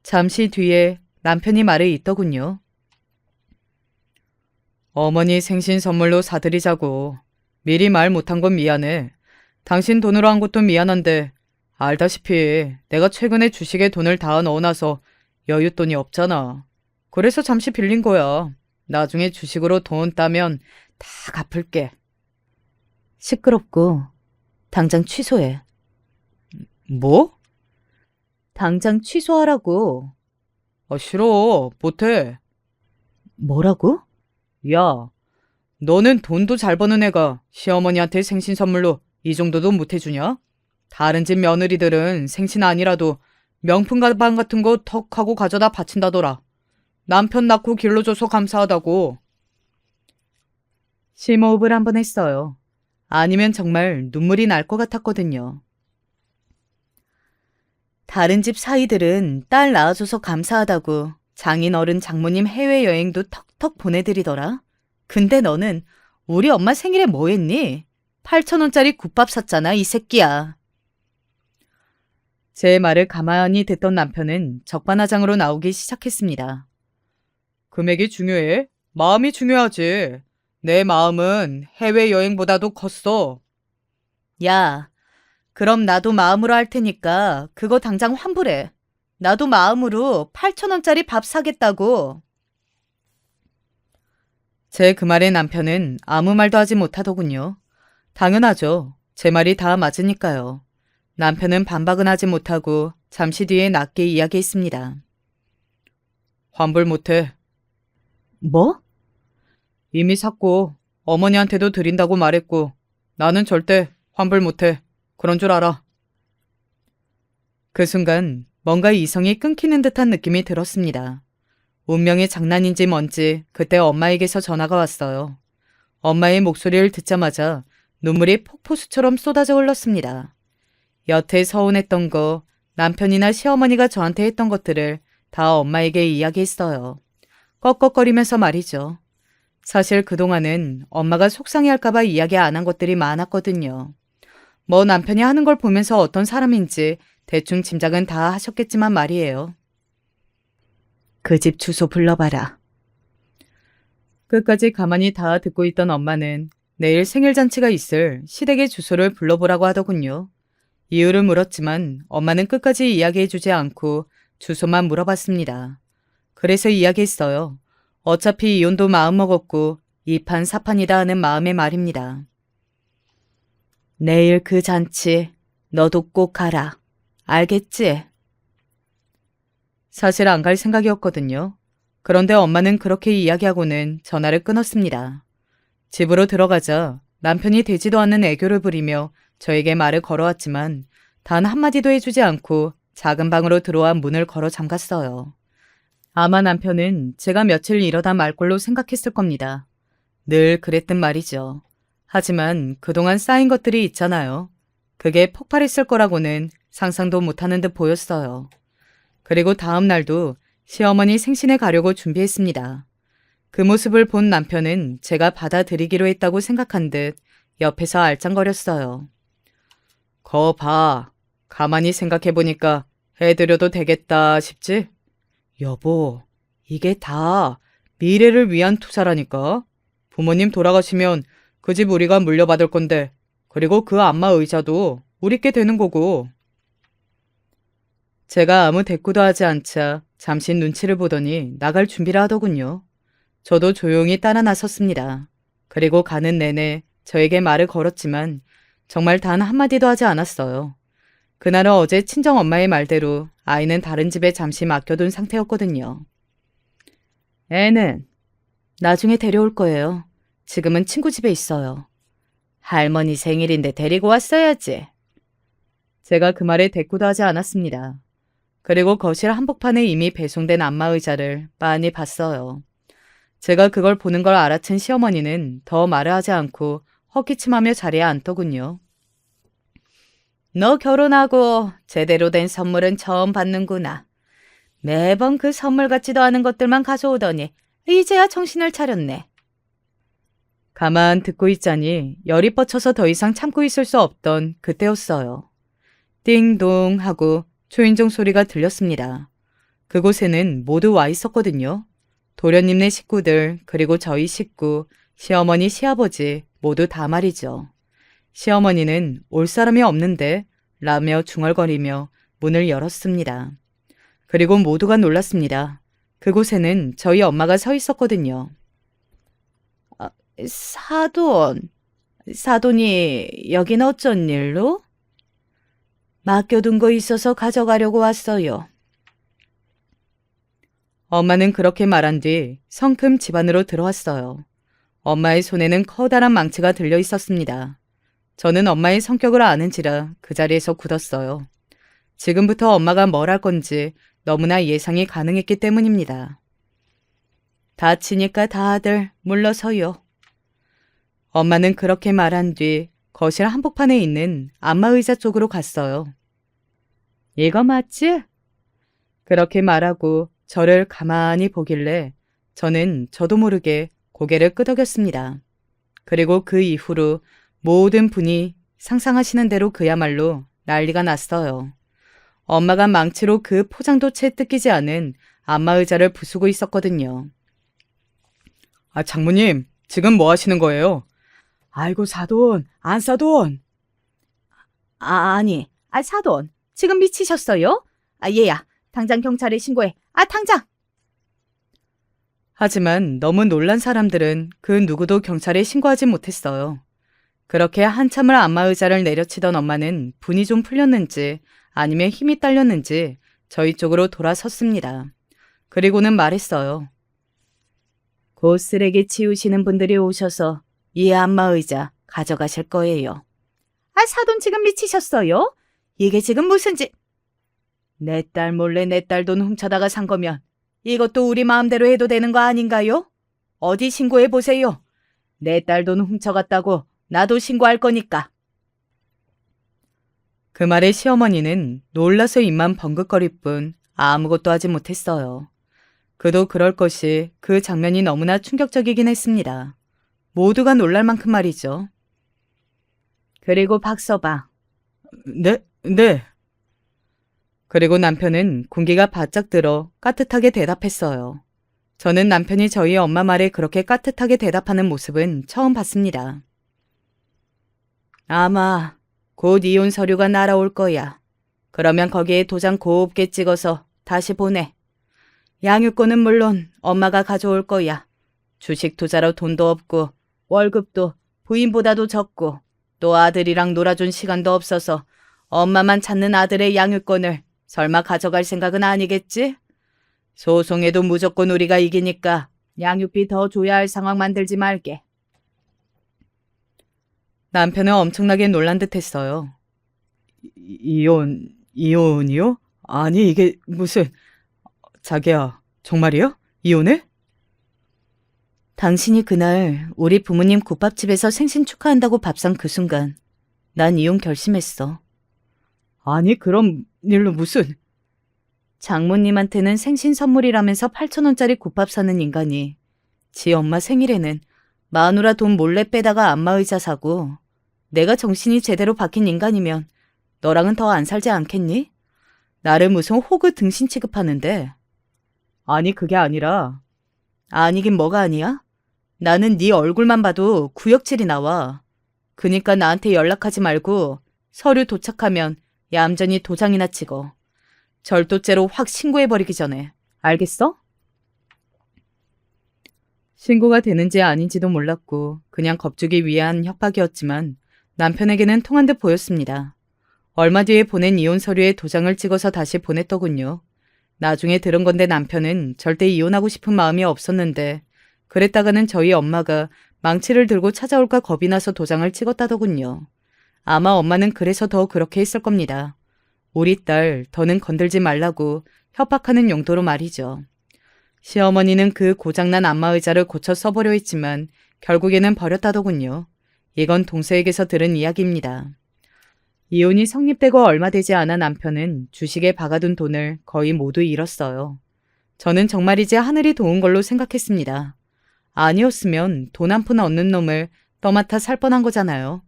잠시 뒤에 남편이 말을 잇더군요. 어머니 생신 선물로 사드리자고. 미리 말 못한 건 미안해. 당신 돈으로 한 것도 미안한데 알다시피 내가 최근에 주식에 돈을 다 넣어놔서 여윳돈이 없잖아. 그래서 잠시 빌린 거야. 나중에 주식으로 돈 따면 다 갚을게. 시끄럽고 당장 취소해. 뭐? 당장 취소하라고. 싫어. 못해. 뭐라고? 야, 너는 돈도 잘 버는 애가 시어머니한테 생신 선물로 이 정도도 못 해주냐? 다른 집 며느리들은 생신 아니라도 명품 가방 같은 거 턱 하고 가져다 바친다더라. 남편 낳고 길러줘서 감사하다고. 심호흡을 한번 했어요. 아니면 정말 눈물이 날 것 같았거든요. 다른 집 사위들은 딸 낳아줘서 감사하다고 장인 어른 장모님 해외여행도 턱턱 보내드리더라. 근데 너는 우리 엄마 생일에 뭐 했니? 8,000원짜리 국밥 샀잖아, 이 새끼야. 제 말을 가만히 듣던 남편은 적반하장으로 나오기 시작했습니다. 금액이 중요해? 마음이 중요하지. 내 마음은 해외여행보다도 컸어. 야, 그럼 나도 마음으로 할 테니까 그거 당장 환불해. 나도 마음으로 8,000원짜리 밥 사겠다고. 제 그 말에 남편은 아무 말도 하지 못하더군요. 당연하죠. 제 말이 다 맞으니까요. 남편은 반박은 하지 못하고 잠시 뒤에 낮게 이야기했습니다. 환불 못해. 뭐? 이미 샀고 어머니한테도 드린다고 말했고 나는 절대 환불 못해. 그런 줄 알아. 그 순간 뭔가 이성이 끊기는 듯한 느낌이 들었습니다. 운명의 장난인지 뭔지 그때 엄마에게서 전화가 왔어요. 엄마의 목소리를 듣자마자 눈물이 폭포수처럼 쏟아져 흘렀습니다. 여태 서운했던 거, 남편이나 시어머니가 저한테 했던 것들을 다 엄마에게 이야기했어요. 꺽꺽거리면서 말이죠. 사실 그동안은 엄마가 속상해할까봐 이야기 안 한 것들이 많았거든요. 뭐 남편이 하는 걸 보면서 어떤 사람인지 대충 짐작은 다 하셨겠지만 말이에요. 그 집 주소 불러봐라. 끝까지 가만히 다 듣고 있던 엄마는 내일 생일잔치가 있을 시댁의 주소를 불러보라고 하더군요. 이유를 물었지만 엄마는 끝까지 이야기해주지 않고 주소만 물어봤습니다. 그래서 이야기했어요. 어차피 이혼도 마음먹었고 이판사판이다 하는 마음의 말입니다. 내일 그 잔치 너도 꼭 가라. 알겠지? 사실 안 갈 생각이었거든요. 그런데 엄마는 그렇게 이야기하고는 전화를 끊었습니다. 집으로 들어가자 남편이 되지도 않는 애교를 부리며 저에게 말을 걸어왔지만 단 한마디도 해주지 않고 작은 방으로 들어와 문을 걸어 잠갔어요. 아마 남편은 제가 며칠 이러다 말 걸로 생각했을 겁니다. 늘 그랬던 말이죠. 하지만 그동안 쌓인 것들이 있잖아요. 그게 폭발했을 거라고는 상상도 못하는 듯 보였어요. 그리고 다음 날도 시어머니 생신에 가려고 준비했습니다. 그 모습을 본 남편은 제가 받아들이기로 했다고 생각한 듯 옆에서 알짱거렸어요. 거 봐. 가만히 생각해보니까 해드려도 되겠다 싶지? 여보, 이게 다 미래를 위한 투자라니까. 부모님 돌아가시면 그 집 우리가 물려받을 건데, 그리고 그 안마 의자도 우리께 되는 거고. 제가 아무 대꾸도 하지 않자 잠시 눈치를 보더니 나갈 준비를 하더군요. 저도 조용히 따라 나섰습니다. 그리고 가는 내내 저에게 말을 걸었지만 정말 단 한마디도 하지 않았어요. 그날은 어제 친정엄마의 말대로 아이는 다른 집에 잠시 맡겨둔 상태였거든요. 애는 나중에 데려올 거예요. 지금은 친구 집에 있어요. 할머니 생일인데 데리고 왔어야지. 제가 그 말에 대꾸도 하지 않았습니다. 그리고 거실 한복판에 이미 배송된 안마의자를 빤히 봤어요. 제가 그걸 보는 걸 알아챈 시어머니는 더 말을 하지 않고 헛기침하며 자리에 앉더군요. 너 결혼하고 제대로 된 선물은 처음 받는구나. 매번 그 선물 같지도 않은 것들만 가져오더니 이제야 정신을 차렸네. 가만 듣고 있자니 열이 뻗쳐서 더 이상 참고 있을 수 없던 그때였어요. 띵동 하고 초인종 소리가 들렸습니다. 그곳에는 모두 와 있었거든요. 도련님네 식구들, 그리고 저희 식구, 시어머니, 시아버지 모두 다 말이죠. 시어머니는 올 사람이 없는데 라며 중얼거리며 문을 열었습니다. 그리고 모두가 놀랐습니다. 그곳에는 저희 엄마가 서 있었거든요. 사돈이 여긴 어쩐 일로? 맡겨둔 거 있어서 가져가려고 왔어요. 엄마는 그렇게 말한 뒤 성큼 집 안으로 들어왔어요. 엄마의 손에는 커다란 망치가 들려 있었습니다. 저는 엄마의 성격을 아는지라 그 자리에서 굳었어요. 지금부터 엄마가 뭘 할 건지 너무나 예상이 가능했기 때문입니다. 다치니까 다들 물러서요. 엄마는 그렇게 말한 뒤 거실 한복판에 있는 안마의자 쪽으로 갔어요. 이거 맞지? 그렇게 말하고 저를 가만히 보길래 저도 모르게 고개를 끄덕였습니다. 그리고 그 이후로 모든 분이 상상하시는 대로 그야말로 난리가 났어요. 엄마가 망치로 그 포장도 채 뜯기지 않은 안마의자를 부수고 있었거든요. 아, 장모님, 지금 뭐 하시는 거예요? 아이고, 사돈, 안 사돈. 아니, 사돈, 지금 미치셨어요? 얘야, 당장 경찰에 신고해. 당장! 하지만 너무 놀란 사람들은 그 누구도 경찰에 신고하지 못했어요. 그렇게 한참을 안마의자를 내려치던 엄마는 분이 좀 풀렸는지 아니면 힘이 딸렸는지 저희 쪽으로 돌아섰습니다. 그리고는 말했어요. 곧 쓰레기 치우시는 분들이 오셔서 이 안마의자 가져가실 거예요. 사돈 지금 미치셨어요? 이게 지금 무슨 내 딸 몰래 내 딸 돈 훔쳐다가 산 거면 이것도 우리 마음대로 해도 되는 거 아닌가요? 어디 신고해 보세요. 내 딸 돈 훔쳐갔다고 나도 신고할 거니까. 그 말에 시어머니는 놀라서 입만 번긋거릴 뿐 아무것도 하지 못했어요. 그도 그럴 것이 그 장면이 너무나 충격적이긴 했습니다. 모두가 놀랄 만큼 말이죠. 그리고 박서방. 네. 그리고 남편은 군기가 바짝 들어 까뜻하게 대답했어요. 저는 남편이 저희 엄마 말에 그렇게 까뜻하게 대답하는 모습은 처음 봤습니다. 아마 곧 이혼 서류가 날아올 거야. 그러면 거기에 도장 곱게 찍어서 다시 보내. 양육권은 물론 엄마가 가져올 거야. 주식 투자로 돈도 없고 월급도 부인보다도 적고 또 아들이랑 놀아준 시간도 없어서 엄마만 찾는 아들의 양육권을 설마 가져갈 생각은 아니겠지? 소송에도 무조건 우리가 이기니까 양육비 더 줘야 할 상황 만들지 말게. 남편은 엄청나게 놀란 듯 했어요. 이혼이요? 아니, 이게 무슨... 자기야, 정말이야? 이혼해? 당신이 그날 우리 부모님 국밥집에서 생신 축하한다고 밥 산 그 순간 난 이혼 결심했어. 아니, 그럼 일로 무슨... 장모님한테는 생신 선물이라면서 8,000원짜리 국밥 사는 인간이 지 엄마 생일에는 마누라 돈 몰래 빼다가 안마의자 사고 내가 정신이 제대로 박힌 인간이면 너랑은 더 안 살지 않겠니? 나를 무슨 호구 등신 취급하는데. 아니, 그게 아니라. 아니긴 뭐가 아니야? 나는 네 얼굴만 봐도 구역질이 나와. 그니까 나한테 연락하지 말고 서류 도착하면 얌전히 도장이나 찍어. 절도죄로 확 신고해버리기 전에. 알겠어? 신고가 되는지 아닌지도 몰랐고 그냥 겁주기 위한 협박이었지만 남편에게는 통한 듯 보였습니다. 얼마 뒤에 보낸 이혼 서류에 도장을 찍어서 다시 보냈더군요. 나중에 들은 건데 남편은 절대 이혼하고 싶은 마음이 없었는데 그랬다가는 저희 엄마가 망치를 들고 찾아올까 겁이 나서 도장을 찍었다더군요. 아마 엄마는 그래서 더 그렇게 했을 겁니다. 우리 딸 더는 건들지 말라고 협박하는 용도로 말이죠. 시어머니는 그 고장난 안마의자를 고쳐 써보려 했지만 결국에는 버렸다더군요. 이건 동서에게서 들은 이야기입니다. 이혼이 성립되고 얼마 되지 않아 남편은 주식에 박아둔 돈을 거의 모두 잃었어요. 저는 정말이지 하늘이 도운 걸로 생각했습니다. 아니었으면 돈 한 푼 얻는 놈을 떠맡아 살 뻔한 거잖아요.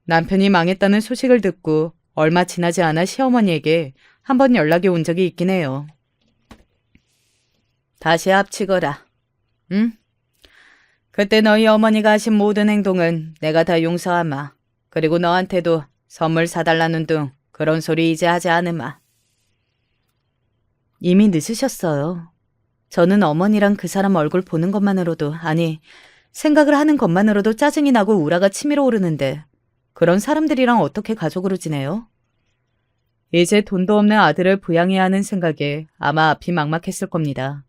남편이 망했다는 소식을 듣고 얼마 지나지 않아 시어머니에게 한번 연락이 온 적이 있긴 해요. 다시 합치거라. 응? 그때 너희 어머니가 하신 모든 행동은 내가 다 용서하마. 그리고 너한테도 선물 사달라는 둥 그런 소리 이제 하지 않으마. 이미 늦으셨어요. 저는 어머니랑 그 사람 얼굴 보는 것만으로도 아니 생각을 하는 것만으로도 짜증이 나고 우라가 치밀어 오르는데 그런 사람들이랑 어떻게 가족으로 지내요? 이제 돈도 없는 아들을 부양해야 하는 생각에 아마 앞이 막막했을 겁니다.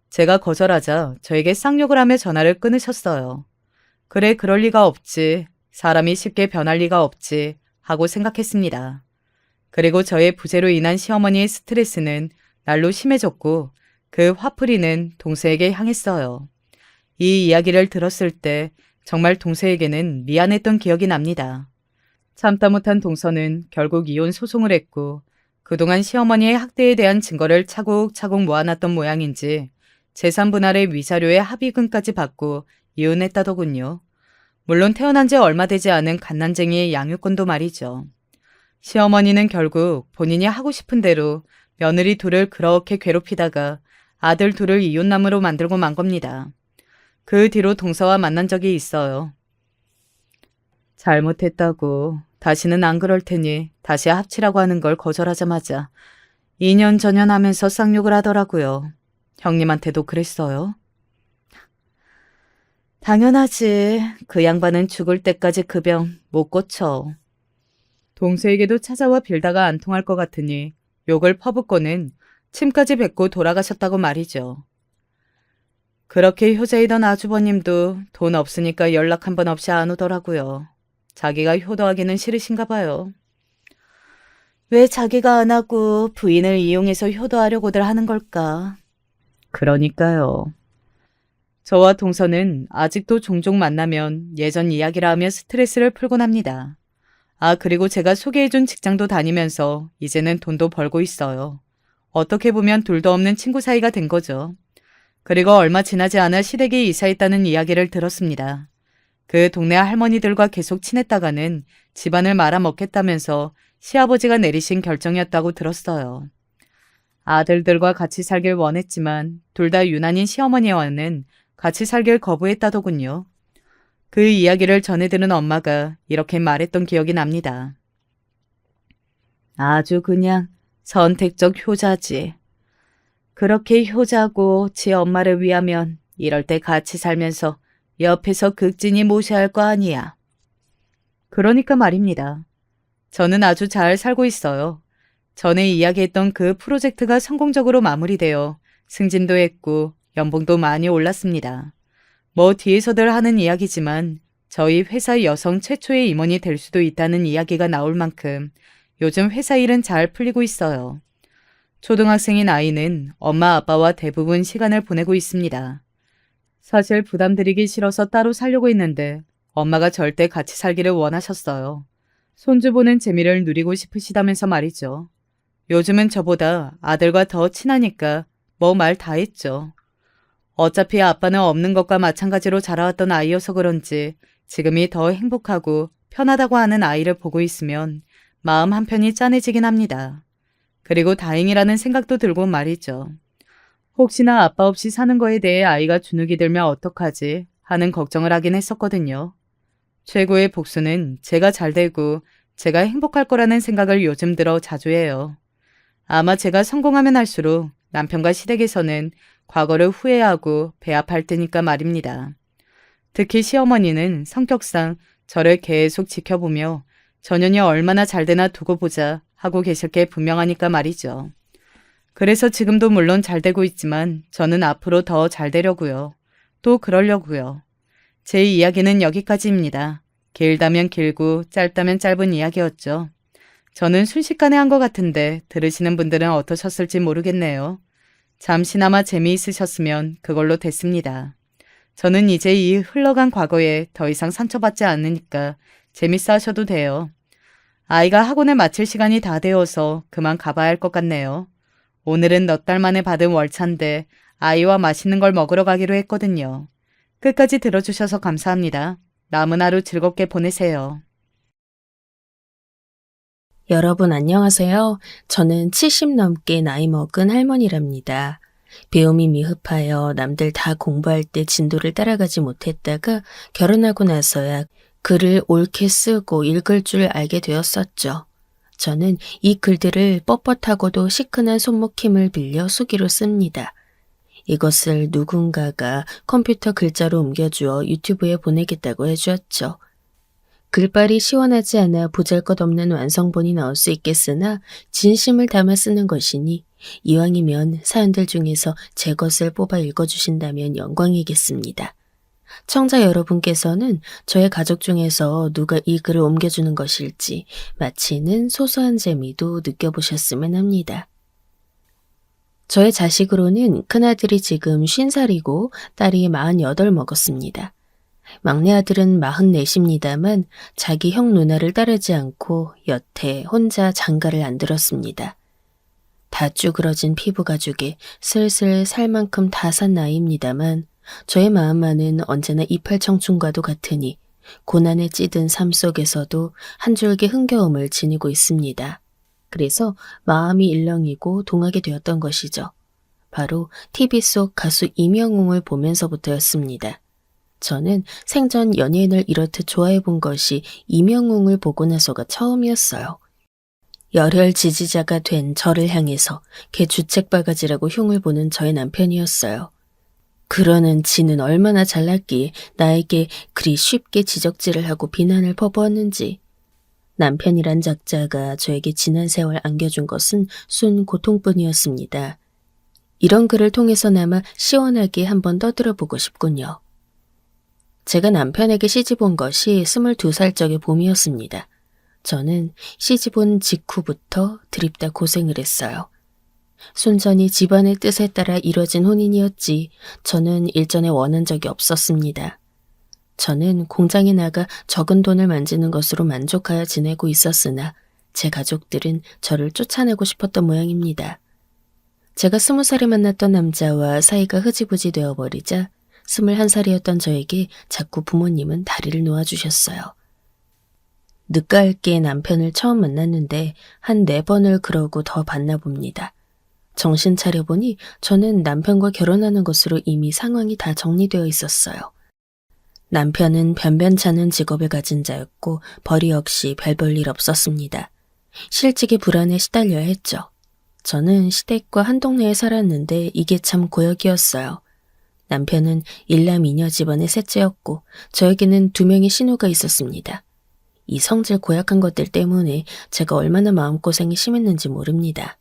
제가 거절하자 저에게 쌍욕을 하며 전화를 끊으셨어요. 그래 그럴 리가 없지. 사람이 쉽게 변할 리가 없지 하고 생각했습니다. 그리고 저의 부재로 인한 시어머니의 스트레스는 날로 심해졌고 그 화풀이는 동서에게 향했어요. 이 이야기를 들었을 때 정말 동서에게는 미안했던 기억이 납니다. 참다 못한 동서는 결국 이혼 소송을 했고 그동안 시어머니의 학대에 대한 증거를 차곡차곡 모아놨던 모양인지 재산 분할의 위자료에 합의금까지 받고 이혼했다더군요. 물론 태어난 지 얼마 되지 않은 갓난쟁이의 양육권도 말이죠. 시어머니는 결국 본인이 하고 싶은 대로 며느리 둘을 그렇게 괴롭히다가 아들 둘을 이웃남으로 만들고 만 겁니다. 그 뒤로 동서와 만난 적이 있어요. 잘못했다고 다시는 안 그럴 테니 다시 합치라고 하는 걸 거절하자마자 2년 전연하면서 쌍욕을 하더라고요. 형님한테도 그랬어요? 당연하지. 그 양반은 죽을 때까지 그 병 못 고쳐. 동서에게도 찾아와 빌다가 안 통할 것 같으니 욕을 퍼붓고는 침까지 뱉고 돌아가셨다고 말이죠. 그렇게 효자이던 아주버님도 돈 없으니까 연락 한 번 없이 안 오더라고요. 자기가 효도하기는 싫으신가 봐요. 왜 자기가 안 하고 부인을 이용해서 효도하려고들 하는 걸까? 그러니까요. 저와 동서는 아직도 종종 만나면 예전 이야기라 하며 스트레스를 풀곤 합니다. 아, 그리고 제가 소개해준 직장도 다니면서 이제는 돈도 벌고 있어요. 어떻게 보면 둘도 없는 친구 사이가 된 거죠. 그리고 얼마 지나지 않아 시댁에 이사했다는 이야기를 들었습니다. 그 동네 할머니들과 계속 친했다가는 집안을 말아먹겠다면서 시아버지가 내리신 결정이었다고 들었어요. 아들들과 같이 살길 원했지만 둘 다 유난인 시어머니와는 같이 살길 거부했다더군요. 그 이야기를 전해 들은 엄마가 이렇게 말했던 기억이 납니다. 아주 그냥 선택적 효자지. 그렇게 효자고 지 엄마를 위하면 이럴 때 같이 살면서 옆에서 극진히 모셔야 할 거 아니야. 그러니까 말입니다. 저는 아주 잘 살고 있어요. 전에 이야기했던 그 프로젝트가 성공적으로 마무리되어 승진도 했고 연봉도 많이 올랐습니다. 뭐 뒤에서들 하는 이야기지만 저희 회사 여성 최초의 임원이 될 수도 있다는 이야기가 나올 만큼 요즘 회사 일은 잘 풀리고 있어요. 초등학생인 아이는 엄마 아빠와 대부분 시간을 보내고 있습니다. 사실 부담드리기 싫어서 따로 살려고 했는데 엄마가 절대 같이 살기를 원하셨어요. 손주 보는 재미를 누리고 싶으시다면서 말이죠. 요즘은 저보다 아들과 더 친하니까 뭐 말 다 했죠. 어차피 아빠는 없는 것과 마찬가지로 자라왔던 아이여서 그런지 지금이 더 행복하고 편하다고 하는 아이를 보고 있으면 마음 한편이 짠해지긴 합니다. 그리고 다행이라는 생각도 들고 말이죠. 혹시나 아빠 없이 사는 거에 대해 아이가 주눅이 들면 어떡하지 하는 걱정을 하긴 했었거든요. 최고의 복수는 제가 잘 되고 제가 행복할 거라는 생각을 요즘 들어 자주 해요. 아마 제가 성공하면 할수록 남편과 시댁에서는 과거를 후회하고 배합할 테니까 말입니다. 특히 시어머니는 성격상 저를 계속 지켜보며 전현이 얼마나 잘 되나 두고 보자 하고 계실 게 분명하니까 말이죠. 그래서 지금도 물론 잘 되고 있지만 저는 앞으로 더 잘 되려고요. 또 그러려고요. 제 이야기는 여기까지입니다. 길다면 길고 짧다면 짧은 이야기였죠. 저는 순식간에 한 것 같은데 들으시는 분들은 어떠셨을지 모르겠네요. 잠시나마 재미있으셨으면 그걸로 됐습니다. 저는 이제 이 흘러간 과거에 더 이상 상처받지 않으니까 재밌어 하셔도 돼요. 아이가 학원을 마칠 시간이 다 되어서 그만 가봐야 할 것 같네요. 오늘은 몇 달 만에 받은 월차인데 아이와 맛있는 걸 먹으러 가기로 했거든요. 끝까지 들어주셔서 감사합니다. 남은 하루 즐겁게 보내세요. 여러분 안녕하세요. 저는 70 넘게 나이 먹은 할머니랍니다. 배움이 미흡하여 남들 다 공부할 때 진도를 따라가지 못했다가 결혼하고 나서야 글을 옳게 쓰고 읽을 줄 알게 되었었죠. 저는 이 글들을 뻣뻣하고도 시큰한 손목 힘을 빌려 수기로 씁니다. 이것을 누군가가 컴퓨터 글자로 옮겨주어 유튜브에 보내겠다고 해주었죠. 글발이 시원하지 않아 보잘것없는 완성본이 나올 수 있겠으나 진심을 담아 쓰는 것이니 이왕이면 사연들 중에서 제 것을 뽑아 읽어주신다면 영광이겠습니다. 청자 여러분께서는 저의 가족 중에서 누가 이 글을 옮겨주는 것일지 마치는 소소한 재미도 느껴보셨으면 합니다. 저의 자식으로는 큰아들이 지금 50살이고 딸이 48 먹었습니다. 막내 아들은 44입니다만 자기 형 누나를 따르지 않고 여태 혼자 장가를 안 들었습니다. 다 쭈그러진 피부 가죽에 슬슬 살 만큼 다 산 나이입니다만 저의 마음만은 언제나 이팔 청춘과도 같으니 고난에 찌든 삶 속에서도 한 줄기 흥겨움을 지니고 있습니다. 그래서 마음이 일렁이고 동하게 되었던 것이죠. 바로 TV 속 가수 임영웅을 보면서부터였습니다. 저는 생전 연예인을 이렇듯 좋아해 본 것이 임영웅을 보고 나서가 처음이었어요. 열혈 지지자가 된 저를 향해서 걔 주책바가지라고 흉을 보는 저의 남편이었어요. 그러는 지는 얼마나 잘났기에 나에게 그리 쉽게 지적질을 하고 비난을 퍼부었는지. 남편이란 작자가 저에게 지난 세월 안겨준 것은 순 고통뿐이었습니다. 이런 글을 통해서나마 시원하게 한번 떠들어보고 싶군요. 제가 남편에게 시집온 것이 22살 적의 봄이었습니다. 저는 시집온 직후부터 드립다 고생을 했어요. 순전히 집안의 뜻에 따라 이뤄진 혼인이었지 저는 일전에 원한 적이 없었습니다. 저는 공장에 나가 적은 돈을 만지는 것으로 만족하여 지내고 있었으나 제 가족들은 저를 쫓아내고 싶었던 모양입니다. 제가 20살에 만났던 남자와 사이가 흐지부지 되어버리자 21살이었던 저에게 자꾸 부모님은 다리를 놓아주셨어요. 늦가을께 남편을 처음 만났는데 한 4번을 그러고 더 봤나 봅니다. 정신 차려보니 저는 남편과 결혼하는 것으로 이미 상황이 다 정리되어 있었어요. 남편은 변변찮은 직업을 가진 자였고 벌이 역시 별 볼 일 없었습니다. 실직의 불안에 시달려야 했죠. 저는 시댁과 한 동네에 살았는데 이게 참 고역이었어요. 남편은 일남 이녀 집안의 셋째였고 저에게는 2명의 신우가 있었습니다. 이 성질 고약한 것들 때문에 제가 얼마나 마음고생이 심했는지 모릅니다.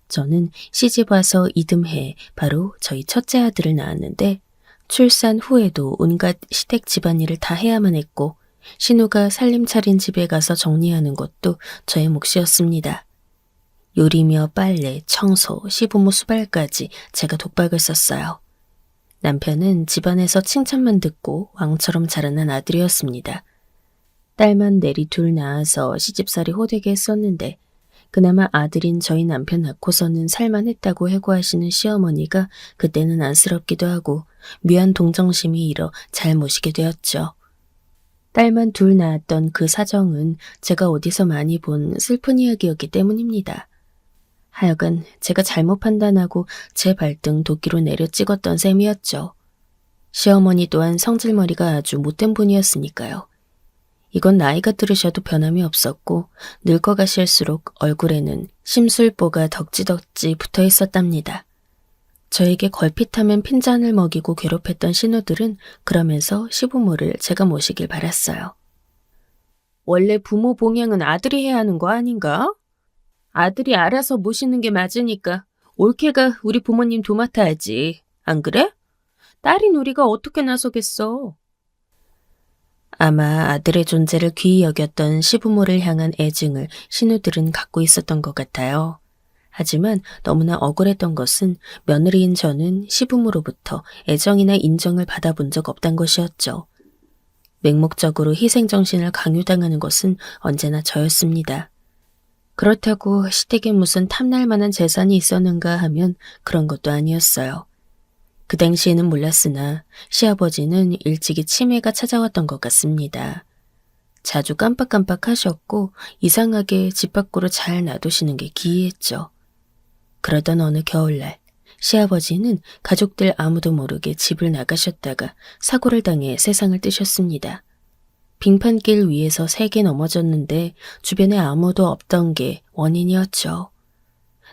저는 시집 와서 이듬해 바로 저희 첫째 아들을 낳았는데 출산 후에도 온갖 시댁 집안일을 다 해야만 했고 신우가 살림 차린 집에 가서 정리하는 것도 저의 몫이었습니다. 요리며 빨래, 청소, 시부모 수발까지 제가 독박을 썼어요. 남편은 집안에서 칭찬만 듣고 왕처럼 자라난 아들이었습니다. 딸만 내리 2 낳아서 시집살이 호되게 했었는데 그나마 아들인 저희 남편 낳고서는 살만했다고 해고하시는 시어머니가 그때는 안쓰럽기도 하고 묘한 동정심이 일어 잘 모시게 되었죠. 딸만 2 낳았던 그 사정은 제가 어디서 많이 본 슬픈 이야기였기 때문입니다. 하여간 제가 잘못 판단하고 제 발등 도끼로 내려 찍었던 셈이었죠. 시어머니 또한 성질머리가 아주 못된 분이었으니까요. 이건 나이가 들으셔도 변함이 없었고 늙어가실수록 얼굴에는 심술보가 덕지덕지 붙어 있었답니다. 저에게 걸핏하면 핀잔을 먹이고 괴롭혔던 신우들은 그러면서 시부모를 제가 모시길 바랐어요. 원래 부모 봉양은 아들이 해야 하는 거 아닌가? 아들이 알아서 모시는 게 맞으니까 올케가 우리 부모님 도맡아야지. 안 그래? 딸인 우리가 어떻게 나서겠어? 아마 아들의 존재를 귀히 여겼던 시부모를 향한 애증을 신우들은 갖고 있었던 것 같아요. 하지만 너무나 억울했던 것은 며느리인 저는 시부모로부터 애정이나 인정을 받아본 적 없단 것이었죠. 맹목적으로 희생정신을 강요당하는 것은 언제나 저였습니다. 그렇다고 시댁에 무슨 탐날 만한 재산이 있었는가 하면 그런 것도 아니었어요. 그 당시에는 몰랐으나 시아버지는 일찍이 치매가 찾아왔던 것 같습니다. 자주 깜빡깜빡하셨고 이상하게 집 밖으로 잘 놔두시는 게 기이했죠. 그러던 어느 겨울날 시아버지는 가족들 아무도 모르게 집을 나가셨다가 사고를 당해 세상을 뜨셨습니다. 빙판길 위에서 3개 넘어졌는데 주변에 아무도 없던 게 원인이었죠.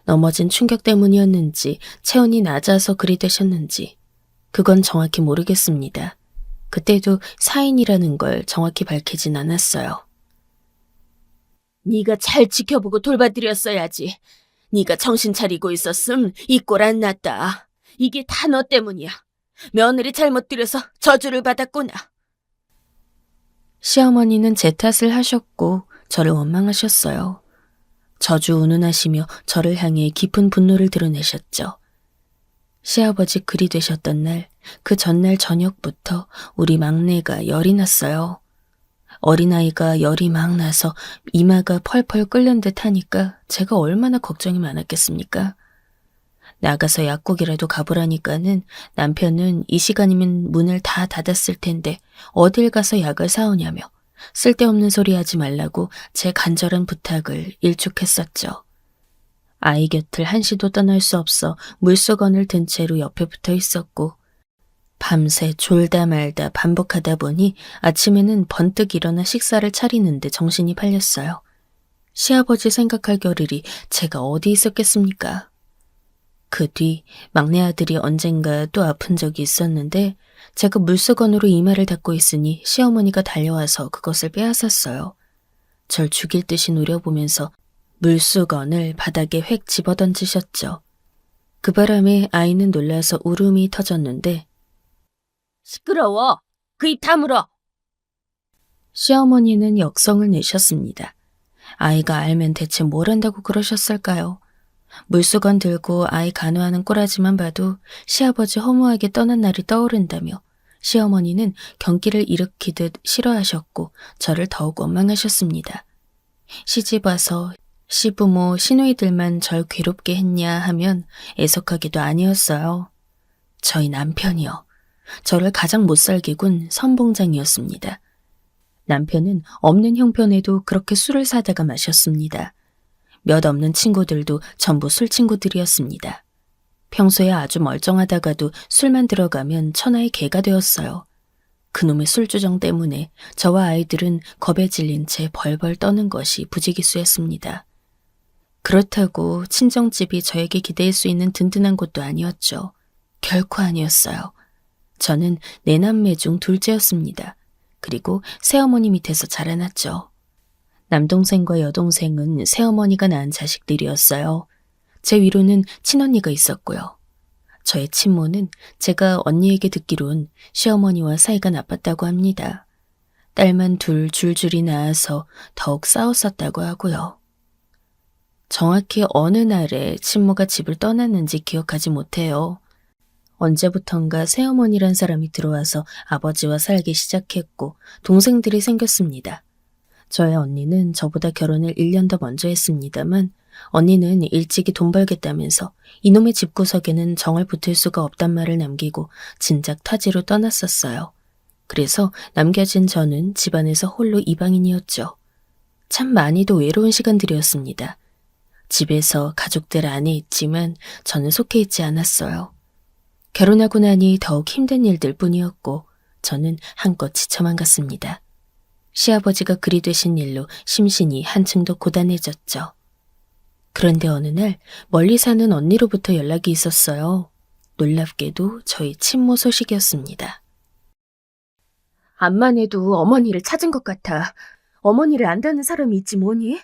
넘어진 충격 때문이었는지 체온이 낮아서 그리 되셨는지 그건 정확히 모르겠습니다. 그때도 사인이라는 걸 정확히 밝히진 않았어요. 네가 잘 지켜보고 돌봐드렸어야지. 네가 정신 차리고 있었음 이 꼴 안 났다. 이게 다 너 때문이야. 며느리 잘못 들여서 저주를 받았구나. 시어머니는 제 탓을 하셨고 저를 원망하셨어요. 저주 운운하시며 저를 향해 깊은 분노를 드러내셨죠. 시아버지 그리 되셨던 날, 그 전날 저녁부터 우리 막내가 열이 났어요. 어린아이가 열이 막 나서 이마가 펄펄 끓는 듯 하니까 제가 얼마나 걱정이 많았겠습니까? 나가서 약국이라도 가보라니까는 남편은 이 시간이면 문을 다 닫았을 텐데 어딜 가서 약을 사오냐며 쓸데없는 소리 하지 말라고 제 간절한 부탁을 일축했었죠. 아이 곁을 한시도 떠날 수 없어 물수건을 든 채로 옆에 붙어 있었고 밤새 졸다 말다 반복하다 보니 아침에는 번뜩 일어나 식사를 차리는데 정신이 팔렸어요. 시아버지 생각할 겨를이 제가 어디 있었겠습니까? 그 뒤 막내 아들이 언젠가 또 아픈 적이 있었는데 제가 물수건으로 이마를 닦고 있으니 시어머니가 달려와서 그것을 빼앗았어요. 절 죽일 듯이 노려보면서 물수건을 바닥에 획 집어던지셨죠. 그 바람에 아이는 놀라서 울음이 터졌는데 시끄러워! 그 입 다물어! 시어머니는 역성을 내셨습니다. 아이가 알면 대체 뭘 한다고 그러셨을까요? 물수건 들고 아이 간호하는 꼬라지만 봐도 시아버지 허무하게 떠난 날이 떠오른다며 시어머니는 경기를 일으키듯 싫어하셨고 저를 더욱 원망하셨습니다. 시집 와서 시부모, 시누이들만 절 괴롭게 했냐 하면 애석하기도 아니었어요. 저희 남편이요. 저를 가장 못살게 군 선봉장이었습니다. 남편은 없는 형편에도 그렇게 술을 사다가 마셨습니다. 몇 없는 친구들도 전부 술 친구들이었습니다. 평소에 아주 멀쩡하다가도 술만 들어가면 천하의 개가 되었어요. 그놈의 술주정 때문에 저와 아이들은 겁에 질린 채 벌벌 떠는 것이 부지기수였습니다. 그렇다고 친정집이 저에게 기댈 수 있는 든든한 곳도 아니었죠. 결코 아니었어요. 저는 네 남매 중 둘째였습니다. 그리고 새어머니 밑에서 자라났죠. 남동생과 여동생은 새어머니가 낳은 자식들이었어요. 제 위로는 친언니가 있었고요. 저의 친모는 제가 언니에게 듣기론 시어머니와 사이가 나빴다고 합니다. 딸만 둘 줄줄이 낳아서 더욱 싸웠었다고 하고요. 정확히 어느 날에 친모가 집을 떠났는지 기억하지 못해요. 언제부턴가 새어머니란 사람이 들어와서 아버지와 살기 시작했고 동생들이 생겼습니다. 저의 언니는 저보다 결혼을 1년 더 먼저 했습니다만 언니는 일찍이 돈 벌겠다면서 이놈의 집구석에는 정을 붙일 수가 없단 말을 남기고 진작 타지로 떠났었어요. 그래서 남겨진 저는 집안에서 홀로 이방인이었죠. 참 많이도 외로운 시간들이었습니다. 집에서 가족들 안에 있지만 저는 속해 있지 않았어요. 결혼하고 나니 더욱 힘든 일들 뿐이었고 저는 한껏 지쳐만 갔습니다. 시아버지가 그리 되신 일로 심신이 한층 더 고단해졌죠. 그런데 어느 날 멀리 사는 언니로부터 연락이 있었어요. 놀랍게도 저희 친모 소식이었습니다. 암만 해도 어머니를 찾은 것 같아. 어머니를 안다는 사람이 있지 뭐니?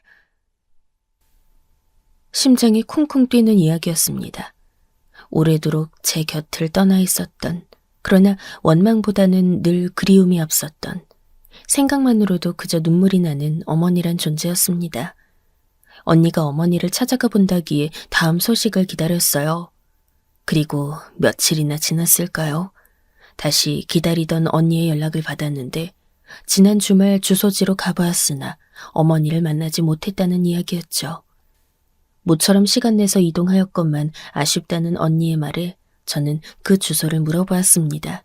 심장이 쿵쿵 뛰는 이야기였습니다. 오래도록 제 곁을 떠나 있었던, 그러나 원망보다는 늘 그리움이 앞섰던, 생각만으로도 그저 눈물이 나는 어머니란 존재였습니다. 언니가 어머니를 찾아가 본다기에 다음 소식을 기다렸어요. 그리고 며칠이나 지났을까요? 다시 기다리던 언니의 연락을 받았는데 지난 주말 주소지로 가보았으나 어머니를 만나지 못했다는 이야기였죠. 모처럼 시간 내서 이동하였건만 아쉽다는 언니의 말에 저는 그 주소를 물어보았습니다.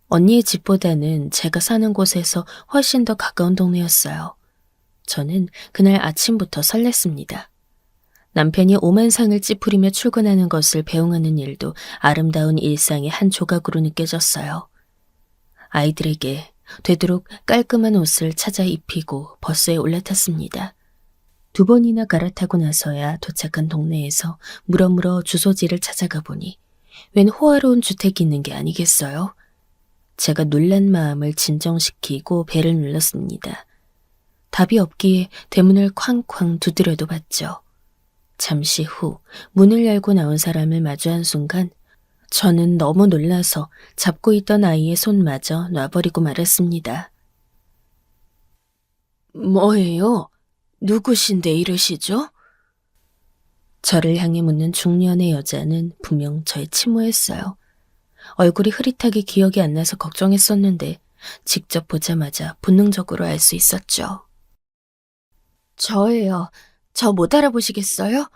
언니의 집보다는 제가 사는 곳에서 훨씬 더 가까운 동네였어요. 저는 그날 아침부터 설렜습니다. 남편이 오만상을 찌푸리며 출근하는 것을 배웅하는 일도 아름다운 일상의 한 조각으로 느껴졌어요. 아이들에게 되도록 깔끔한 옷을 찾아 입히고 버스에 올라탔습니다. 2번이나 갈아타고 나서야 도착한 동네에서 물어물어 주소지를 찾아가 보니 웬 호화로운 주택이 있는 게 아니겠어요? 제가 놀란 마음을 진정시키고 배를 눌렀습니다. 답이 없기에 대문을 쾅쾅 두드려도 봤죠. 잠시 후 문을 열고 나온 사람을 마주한 순간 저는 너무 놀라서 잡고 있던 아이의 손마저 놔버리고 말았습니다. 뭐예요? 누구신데 이러시죠? 저를 향해 묻는 중년의 여자는 분명 저의 친모였어요. 얼굴이 흐릿하게 기억이 안 나서 걱정했었는데 직접 보자마자 본능적으로 알 수 있었죠. 저예요. 저 못 알아보시겠어요?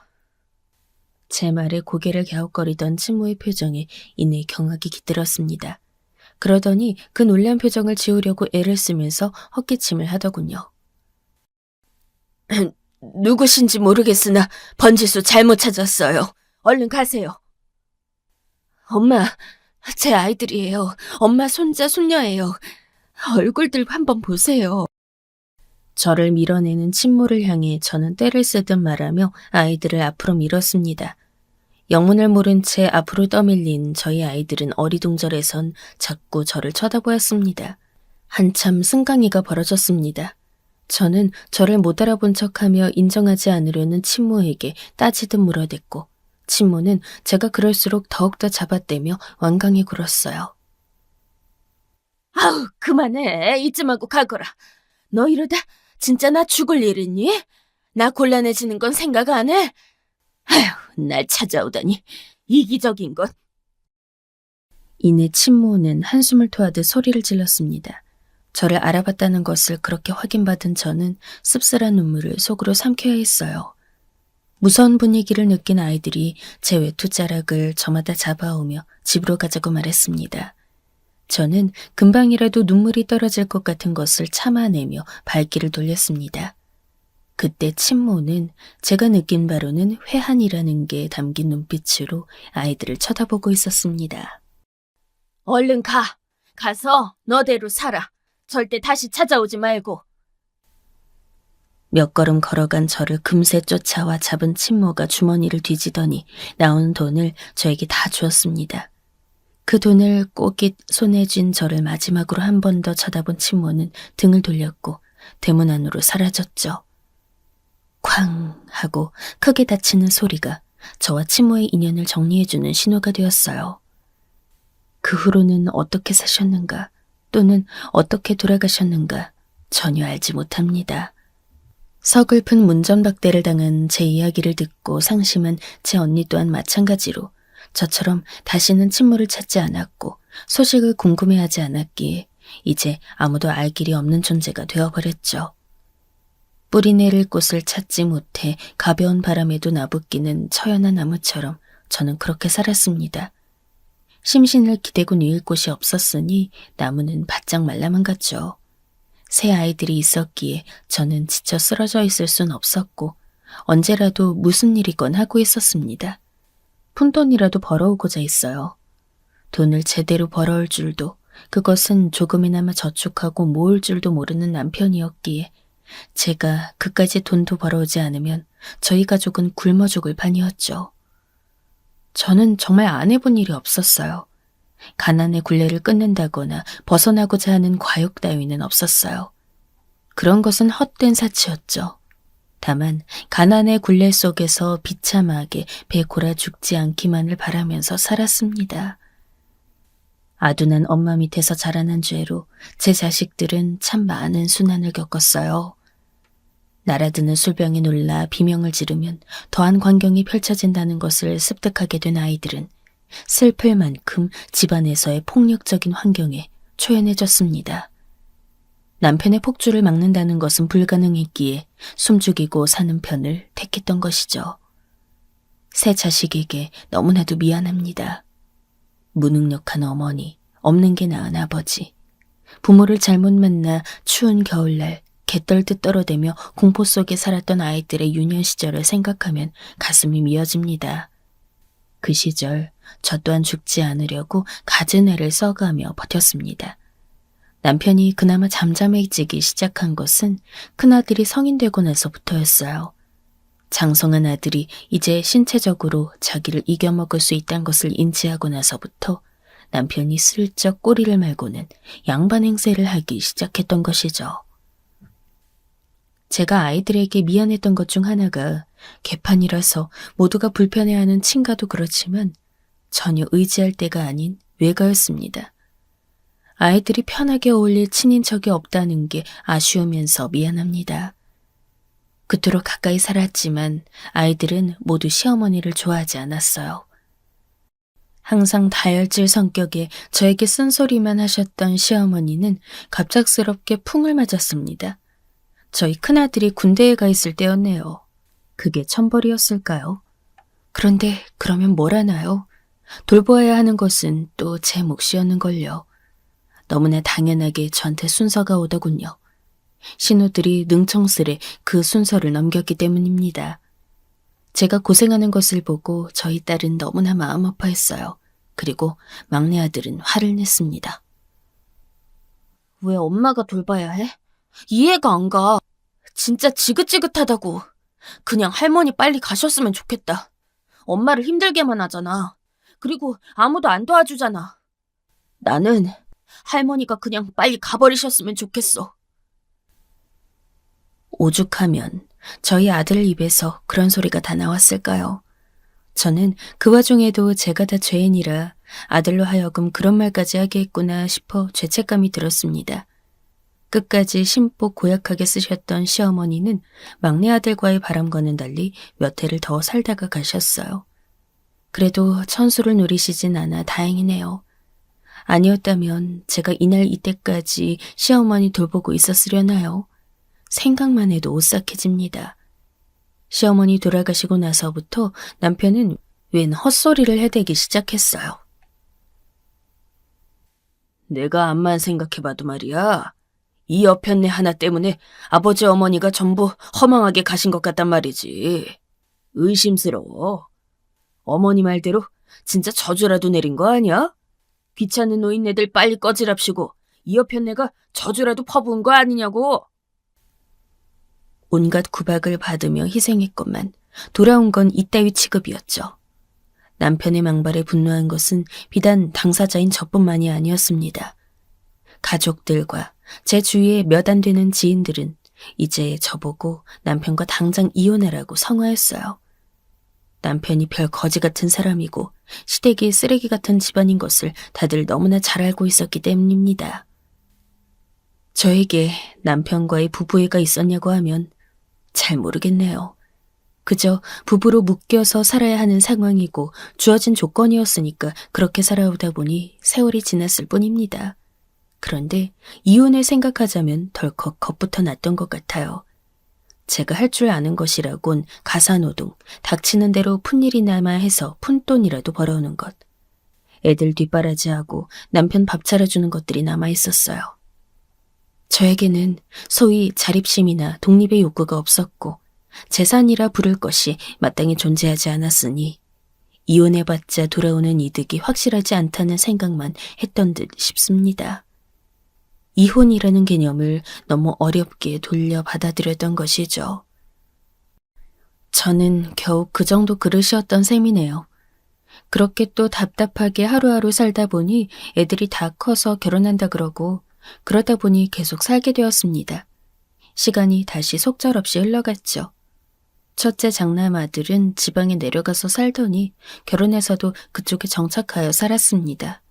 제 말에 고개를 갸웃거리던 친모의 표정에 이내 경악이 깃들었습니다. 그러더니 그 놀란 표정을 지우려고 애를 쓰면서 헛기침을 하더군요. 누구신지 모르겠으나 번지수 잘못 찾았어요. 얼른 가세요. 엄마, 제 아이들이에요. 엄마 손자, 손녀예요. 얼굴들 한번 보세요. 저를 밀어내는 친모를 향해 저는 떼를 쓰듯 말하며 아이들을 앞으로 밀었습니다. 영문을 모른 채 앞으로 떠밀린 저희 아이들은 어리둥절해선 자꾸 저를 쳐다보았습니다. 한참 승강이가 벌어졌습니다. 저는 저를 못 알아본 척하며 인정하지 않으려는 친모에게 따지듯 물어댔고 친모는 제가 그럴수록 더욱더 잡아떼며 완강히 굴었어요. 아우, 그만해. 이쯤하고 가거라. 너 이러다 진짜 나 죽을 일이니? 나 곤란해지는 건 생각 안 해? 아휴, 날 찾아오다니 이기적인 것. 이내 친모는 한숨을 토하듯 소리를 질렀습니다. 저를 알아봤다는 것을 그렇게 확인받은 저는 씁쓸한 눈물을 속으로 삼켜야 했어요. 무서운 분위기를 느낀 아이들이 제 외투자락을 저마다 잡아오며 집으로 가자고 말했습니다. 저는 금방이라도 눈물이 떨어질 것 같은 것을 참아내며 발길을 돌렸습니다. 그때 친모는 제가 느낀 바로는 회한이라는 게 담긴 눈빛으로 아이들을 쳐다보고 있었습니다. 얼른 가! 가서 너대로 살아! 절대 다시 찾아오지 말고! 몇 걸음 걸어간 저를 금세 쫓아와 잡은 친모가 주머니를 뒤지더니 나온 돈을 저에게 다 주었습니다. 그 돈을 꼬깃 손에 쥔 저를 마지막으로 한 번 더 쳐다본 친모는 등을 돌렸고 대문 안으로 사라졌죠. 쾅 하고 크게 닫히는 소리가 저와 친모의 인연을 정리해주는 신호가 되었어요. 그 후로는 어떻게 사셨는가 또는 어떻게 돌아가셨는가 전혀 알지 못합니다. 서글픈 문전박대를 당한 제 이야기를 듣고 상심한 제 언니 또한 마찬가지로 저처럼 다시는 친모를 찾지 않았고 소식을 궁금해하지 않았기에 이제 아무도 알 길이 없는 존재가 되어버렸죠. 뿌리 내릴 곳을 찾지 못해 가벼운 바람에도 나부끼는 처연한 나무처럼 저는 그렇게 살았습니다. 심신을 기대고 누일 곳이 없었으니 나무는 바짝 말라만 갔죠. 새 아이들이 있었기에 저는 지쳐 쓰러져 있을 순 없었고 언제라도 무슨 일이건 하고 있었습니다. 푼돈이라도 벌어오고자 했어요. 돈을 제대로 벌어올 줄도 그것은 조금이나마 저축하고 모을 줄도 모르는 남편이었기에 제가 그까지 돈도 벌어오지 않으면 저희 가족은 굶어 죽을 판이었죠. 저는 정말 안 해본 일이 없었어요. 가난의 굴레를 끊는다거나 벗어나고자 하는 과욕 따위는 없었어요. 그런 것은 헛된 사치였죠. 다만 가난의 굴레 속에서 비참하게 배 골아 죽지 않기만을 바라면서 살았습니다. 아둔한 엄마 밑에서 자라난 죄로 제 자식들은 참 많은 순환을 겪었어요. 날아드는 술병에 놀라 비명을 지르면 더한 광경이 펼쳐진다는 것을 습득하게 된 아이들은 슬플 만큼 집안에서의 폭력적인 환경에 초연해졌습니다. 남편의 폭주를 막는다는 것은 불가능했기에 숨죽이고 사는 편을 택했던 것이죠. 새 자식에게 너무나도 미안합니다. 무능력한 어머니, 없는 게 나은 아버지, 부모를 잘못 만나 추운 겨울날 개떨듯 떨어대며 공포 속에 살았던 아이들의 유년 시절을 생각하면 가슴이 미어집니다. 그 시절 저 또한 죽지 않으려고 갖은 애를 써가며 버텼습니다. 남편이 그나마 잠잠해지기 시작한 것은 큰아들이 성인 되고 나서부터였어요. 장성한 아들이 이제 신체적으로 자기를 이겨먹을 수 있다는 것을 인지하고 나서부터 남편이 슬쩍 꼬리를 말고는 양반 행세를 하기 시작했던 것이죠. 제가 아이들에게 미안했던 것 중 하나가 개판이라서 모두가 불편해하는 친가도 그렇지만 전혀 의지할 때가 아닌 외가였습니다. 아이들이 편하게 어울릴 친인척이 없다는 게 아쉬우면서 미안합니다. 그토록 가까이 살았지만 아이들은 모두 시어머니를 좋아하지 않았어요. 항상 다혈질 성격에 저에게 쓴소리만 하셨던 시어머니는 갑작스럽게 풍을 맞았습니다. 저희 큰아들이 군대에 가 있을 때였네요. 그게 천벌이었을까요? 그런데 그러면 뭘 하나요? 돌보아야 하는 것은 또 제 몫이었는걸요. 너무나 당연하게 저한테 순서가 오더군요. 신우들이 능청스레 그 순서를 넘겼기 때문입니다. 제가 고생하는 것을 보고 저희 딸은 너무나 마음 아파했어요. 그리고 막내 아들은 화를 냈습니다. 왜 엄마가 돌봐야 해? 이해가 안 가. 진짜 지긋지긋하다고. 그냥 할머니 빨리 가셨으면 좋겠다. 엄마를 힘들게만 하잖아. 그리고 아무도 안 도와주잖아. 나는 할머니가 그냥 빨리 가버리셨으면 좋겠어. 오죽하면 저희 아들 입에서 그런 소리가 다 나왔을까요? 저는 그 와중에도 제가 다 죄인이라 아들로 하여금 그런 말까지 하게 했구나 싶어 죄책감이 들었습니다. 끝까지 심보 고약하게 쓰셨던 시어머니는 막내 아들과의 바람과는 달리 몇 해를 더 살다가 가셨어요. 그래도 천수를 누리시진 않아 다행이네요. 아니었다면 제가 이날 이때까지 시어머니 돌보고 있었으려나요? 생각만 해도 오싹해집니다. 시어머니 돌아가시고 나서부터 남편은 웬 헛소리를 해대기 시작했어요. 내가 암만 생각해봐도 말이야. 이 여편네 하나 때문에 아버지 어머니가 전부 허망하게 가신 것 같단 말이지. 의심스러워. 어머니 말대로 진짜 저주라도 내린 거 아니야? 귀찮은 노인네들 빨리 꺼지랍시고 이 여편네가 저주라도 퍼부은 거 아니냐고. 온갖 구박을 받으며 희생했건만 돌아온 건 이따위 취급이었죠. 남편의 망발에 분노한 것은 비단 당사자인 저뿐만이 아니었습니다. 가족들과 제 주위의 몇 안 되는 지인들은 이제 저보고 남편과 당장 이혼하라고 성화했어요. 남편이 별 거지 같은 사람이고 시댁이 쓰레기 같은 집안인 것을 다들 너무나 잘 알고 있었기 때문입니다. 저에게 남편과의 부부애가 있었냐고 하면 잘 모르겠네요. 그저 부부로 묶여서 살아야 하는 상황이고 주어진 조건이었으니까 그렇게 살아오다 보니 세월이 지났을 뿐입니다. 그런데 이혼을 생각하자면 덜컥 겁부터 났던 것 같아요. 제가 할 줄 아는 것이라곤 가사노동, 닥치는 대로 푼일이나마 해서 푼돈이라도 벌어오는 것. 애들 뒷바라지하고 남편 밥 차려주는 것들이 남아있었어요. 저에게는 소위 자립심이나 독립의 욕구가 없었고 재산이라 부를 것이 마땅히 존재하지 않았으니 이혼해봤자 돌아오는 이득이 확실하지 않다는 생각만 했던 듯 싶습니다. 이혼이라는 개념을 너무 어렵게 돌려 받아들였던 것이죠. 저는 겨우 그 정도 그릇이었던 셈이네요. 그렇게 또 답답하게 하루하루 살다 보니 애들이 다 커서 결혼한다 그러고 그러다 보니 계속 살게 되었습니다. 시간이 다시 속절없이 흘러갔죠. 첫째 장남 아들은 지방에 내려가서 살더니 결혼해서도 그쪽에 정착하여 살았습니다.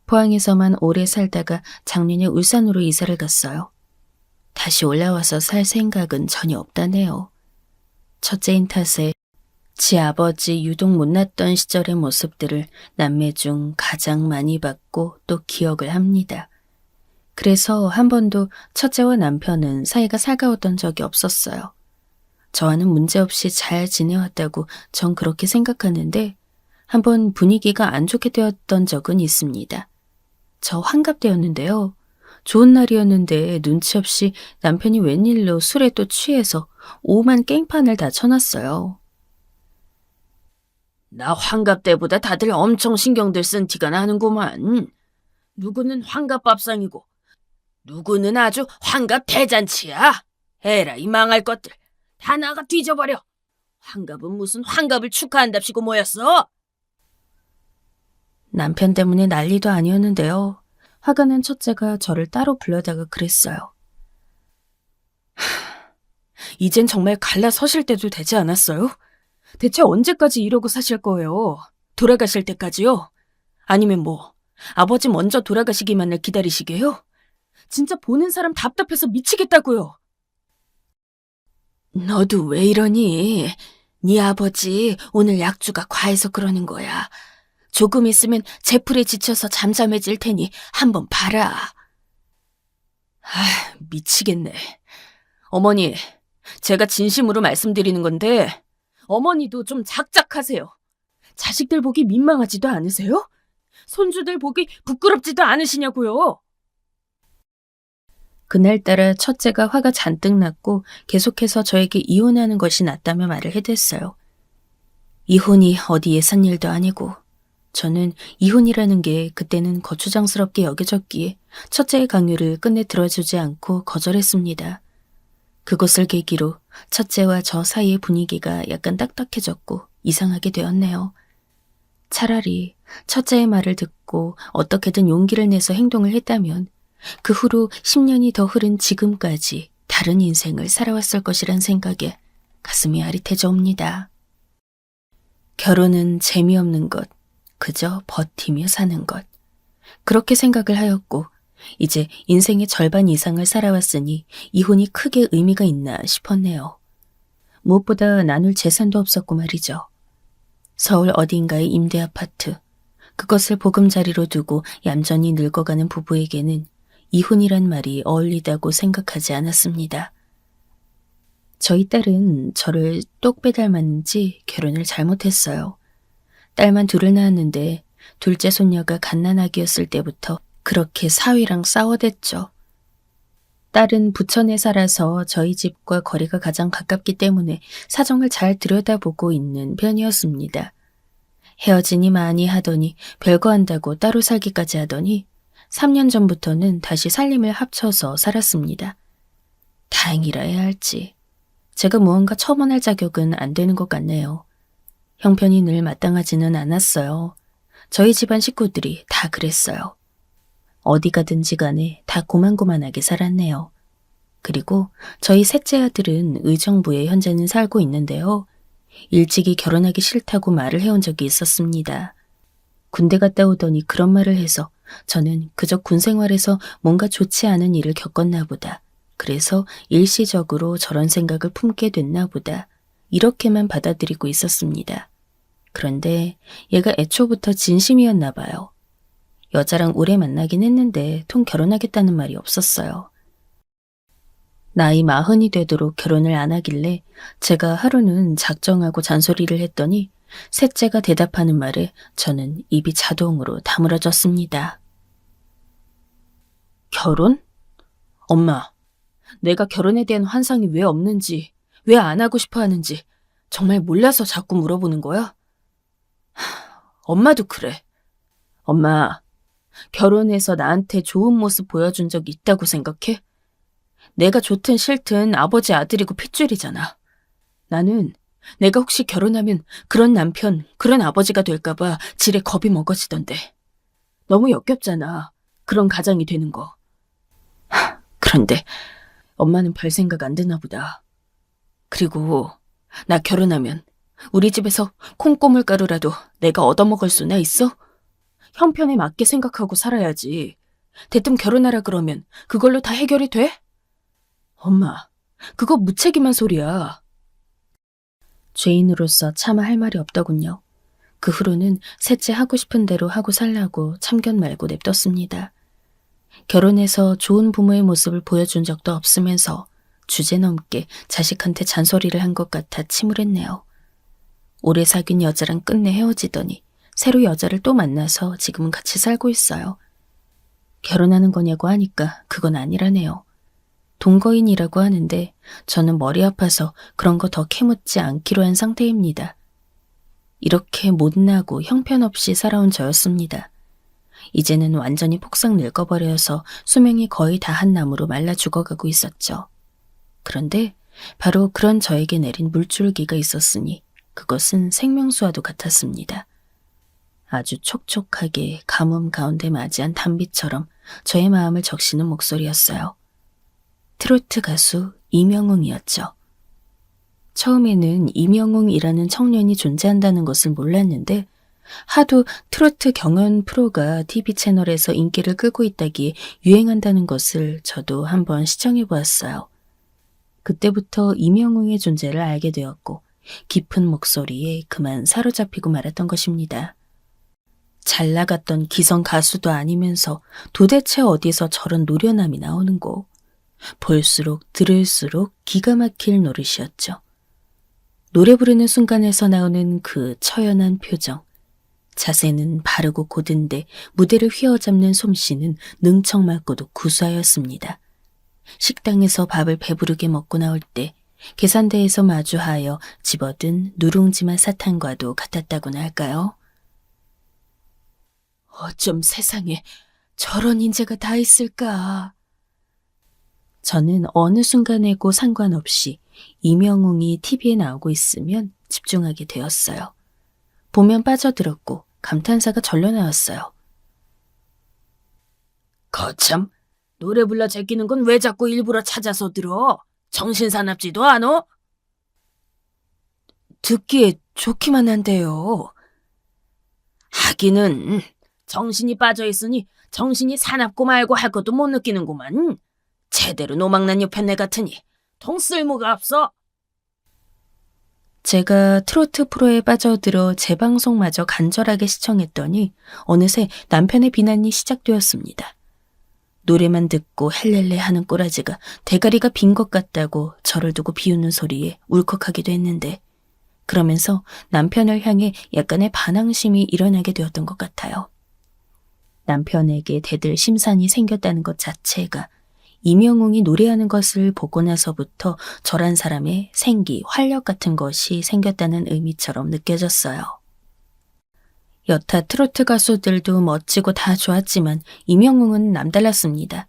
포항에서만 오래 살다가 작년에 울산으로 이사를 갔어요. 다시 올라와서 살 생각은 전혀 없다네요. 첫째인 탓에 지 아버지 유독 못났던 시절의 모습들을 남매 중 가장 많이 봤고 또 기억을 합니다. 그래서 한 번도 첫째와 남편은 사이가 살가웠던 적이 없었어요. 저와는 문제없이 잘 지내왔다고 전 그렇게 생각하는데 한 번 분위기가 안 좋게 되었던 적은 있습니다. 저 환갑 때였는데요. 좋은 날이었는데 눈치 없이 남편이 웬일로 술에 또 취해서 오만 깽판을 다 쳐놨어요. 나 환갑 때보다 다들 엄청 신경들 쓴 티가 나는구만. 누구는 환갑 밥상이고 누구는 아주 환갑 대잔치야. 에라이 망할 것들. 다 나가 뒤져버려. 환갑은 무슨 환갑을 축하한답시고 모였어? 남편 때문에 난리도 아니었는데요. 화가 난 첫째가 저를 따로 불러다가 그랬어요. 이젠 정말 갈라서실 때도 되지 않았어요? 대체 언제까지 이러고 사실 거예요? 돌아가실 때까지요? 아니면 뭐 아버지 먼저 돌아가시기만을 기다리시게요? 진짜 보는 사람 답답해서 미치겠다고요. 너도 왜 이러니? 네 아버지 오늘 약주가 과해서 그러는 거야. 조금 있으면 제풀에 지쳐서 잠잠해질 테니 한번 봐라. 미치겠네. 어머니, 제가 진심으로 말씀드리는 건데 어머니도 좀 작작하세요. 자식들 보기 민망하지도 않으세요? 손주들 보기 부끄럽지도 않으시냐고요? 그날따라 첫째가 화가 잔뜩 났고 계속해서 저에게 이혼하는 것이 낫다며 말을 해댔어요. 이혼이 어디 예산 일도 아니고 저는 이혼이라는 게 그때는 거추장스럽게 여겨졌기에 첫째의 강요를 끝내 들어주지 않고 거절했습니다. 그것을 계기로 첫째와 저 사이의 분위기가 약간 딱딱해졌고 이상하게 되었네요. 차라리 첫째의 말을 듣고 어떻게든 용기를 내서 행동을 했다면 그 후로 10년이 더 흐른 지금까지 다른 인생을 살아왔을 것이란 생각에 가슴이 아릿해져 옵니다. 결혼은 재미없는 것, 그저 버티며 사는 것. 그렇게 생각을 하였고 이제 인생의 절반 이상을 살아왔으니 이혼이 크게 의미가 있나 싶었네요. 무엇보다 나눌 재산도 없었고 말이죠. 서울 어딘가의 임대 아파트, 그것을 보금자리로 두고 얌전히 늙어가는 부부에게는 이혼이란 말이 어울리다고 생각하지 않았습니다. 저희 딸은 저를 똑 빼닮았는지 결혼을 잘못했어요. 딸만 둘을 낳았는데 둘째 손녀가 갓난아기였을 때부터 그렇게 사위랑 싸워댔죠. 딸은 부천에 살아서 저희 집과 거리가 가장 가깝기 때문에 사정을 잘 들여다보고 있는 편이었습니다. 헤어지니 많이 하더니 별거 한다고 따로 살기까지 하더니 3년 전부터는 다시 살림을 합쳐서 살았습니다. 다행이라 해야 할지 제가 무언가 첨언할 자격은 안 되는 것 같네요. 형편이 늘 마땅하지는 않았어요. 저희 집안 식구들이 다 그랬어요. 어디 가든지 간에 다 고만고만하게 살았네요. 그리고 저희 셋째 아들은 의정부에 현재는 살고 있는데요. 일찍이 결혼하기 싫다고 말을 해온 적이 있었습니다. 군대 갔다 오더니 그런 말을 해서 저는 그저 군 생활에서 뭔가 좋지 않은 일을 겪었나 보다. 그래서 일시적으로 저런 생각을 품게 됐나 보다. 이렇게만 받아들이고 있었습니다. 그런데 얘가 애초부터 진심이었나 봐요. 여자랑 오래 만나긴 했는데 통 결혼하겠다는 말이 없었어요. 나이 40이 되도록 결혼을 안 하길래 제가 하루는 작정하고 잔소리를 했더니 셋째가 대답하는 말에 저는 입이 자동으로 다물어졌습니다. 결혼? 엄마, 내가 결혼에 대한 환상이 왜 없는지, 왜 안 하고 싶어 하는지 정말 몰라서 자꾸 물어보는 거야? 엄마도 그래. 엄마, 결혼해서 나한테 좋은 모습 보여준 적 있다고 생각해? 내가 좋든 싫든 아버지 아들이고 핏줄이잖아. 나는 내가 혹시 결혼하면 그런 남편, 그런 아버지가 될까봐 지레 겁이 먹어지던데. 너무 역겹잖아. 그런 가장이 되는 거. 그런데 엄마는 별 생각 안 드나 보다. 그리고 나 결혼하면 우리 집에서 콩고물가루라도 내가 얻어먹을 수나 있어? 형편에 맞게 생각하고 살아야지. 대뜸 결혼하라 그러면 그걸로 다 해결이 돼? 엄마, 그거 무책임한 소리야. 죄인으로서 차마 할 말이 없더군요. 그 후로는 셋째 하고 싶은 대로 하고 살라고 참견 말고 냅뒀습니다. 결혼해서 좋은 부모의 모습을 보여준 적도 없으면서 주제넘게 자식한테 잔소리를 한 것 같아 침울했네요. 오래 사귄 여자랑 끝내 헤어지더니 새로 여자를 또 만나서 지금은 같이 살고 있어요. 결혼하는 거냐고 하니까 그건 아니라네요. 동거인이라고 하는데 저는 머리 아파서 그런 거 더 캐묻지 않기로 한 상태입니다. 이렇게 못나고 형편없이 살아온 저였습니다. 이제는 완전히 폭삭 늙어버려서 수명이 거의 다 한 나무로 말라 죽어가고 있었죠. 그런데 바로 그런 저에게 내린 물줄기가 있었으니 그것은 생명수와도 같았습니다. 아주 촉촉하게 가뭄 가운데 맞이한 단비처럼 저의 마음을 적시는 목소리였어요. 트로트 가수 이명웅이었죠. 처음에는 이명웅이라는 청년이 존재한다는 것을 몰랐는데 하도 트로트 경연 프로가 TV 채널에서 인기를 끌고 있다기에 유행한다는 것을 저도 한번 시청해 보았어요. 그때부터 이명웅의 존재를 알게 되었고 깊은 목소리에 그만 사로잡히고 말았던 것입니다. 잘 나갔던 기성 가수도 아니면서 도대체 어디서 저런 노련함이 나오는고. 볼수록 들을수록 기가 막힐 노릇이었죠. 노래 부르는 순간에서 나오는 그 처연한 표정. 자세는 바르고 곧은데 무대를 휘어잡는 솜씨는 능청맞고도 구수하였습니다. 식당에서 밥을 배부르게 먹고 나올 때 계산대에서 마주하여 집어든 누룽지만 사탕과도 같았다고나 할까요? 어쩜 세상에 저런 인재가 다 있을까? 저는 어느 순간에고 상관없이 이명웅이 TV에 나오고 있으면 집중하게 되었어요. 보면 빠져들었고 감탄사가 절로 나왔어요. 거참, 노래 불러 제끼는 건 왜 자꾸 일부러 찾아서 들어? 정신사납지도 않어? 듣기에 좋기만 한데요. 하기는 정신이 빠져있으니 정신이 사납고 말고 할 것도 못 느끼는구만. 제대로 노망난 유편내 같으니 통 쓸모가 없어. 제가 트로트 프로에 빠져들어 재방송마저 간절하게 시청했더니 어느새 남편의 비난이 시작되었습니다. 노래만 듣고 헬렐레 하는 꼬라지가 대가리가 빈 것 같다고 저를 두고 비웃는 소리에 울컥하기도 했는데 그러면서 남편을 향해 약간의 반항심이 일어나게 되었던 것 같아요. 남편에게 대들 심산이 생겼다는 것 자체가 이명웅이 노래하는 것을 보고 나서부터 저란 사람의 생기, 활력 같은 것이 생겼다는 의미처럼 느껴졌어요. 여타 트로트 가수들도 멋지고 다 좋았지만 이명웅은 남달랐습니다.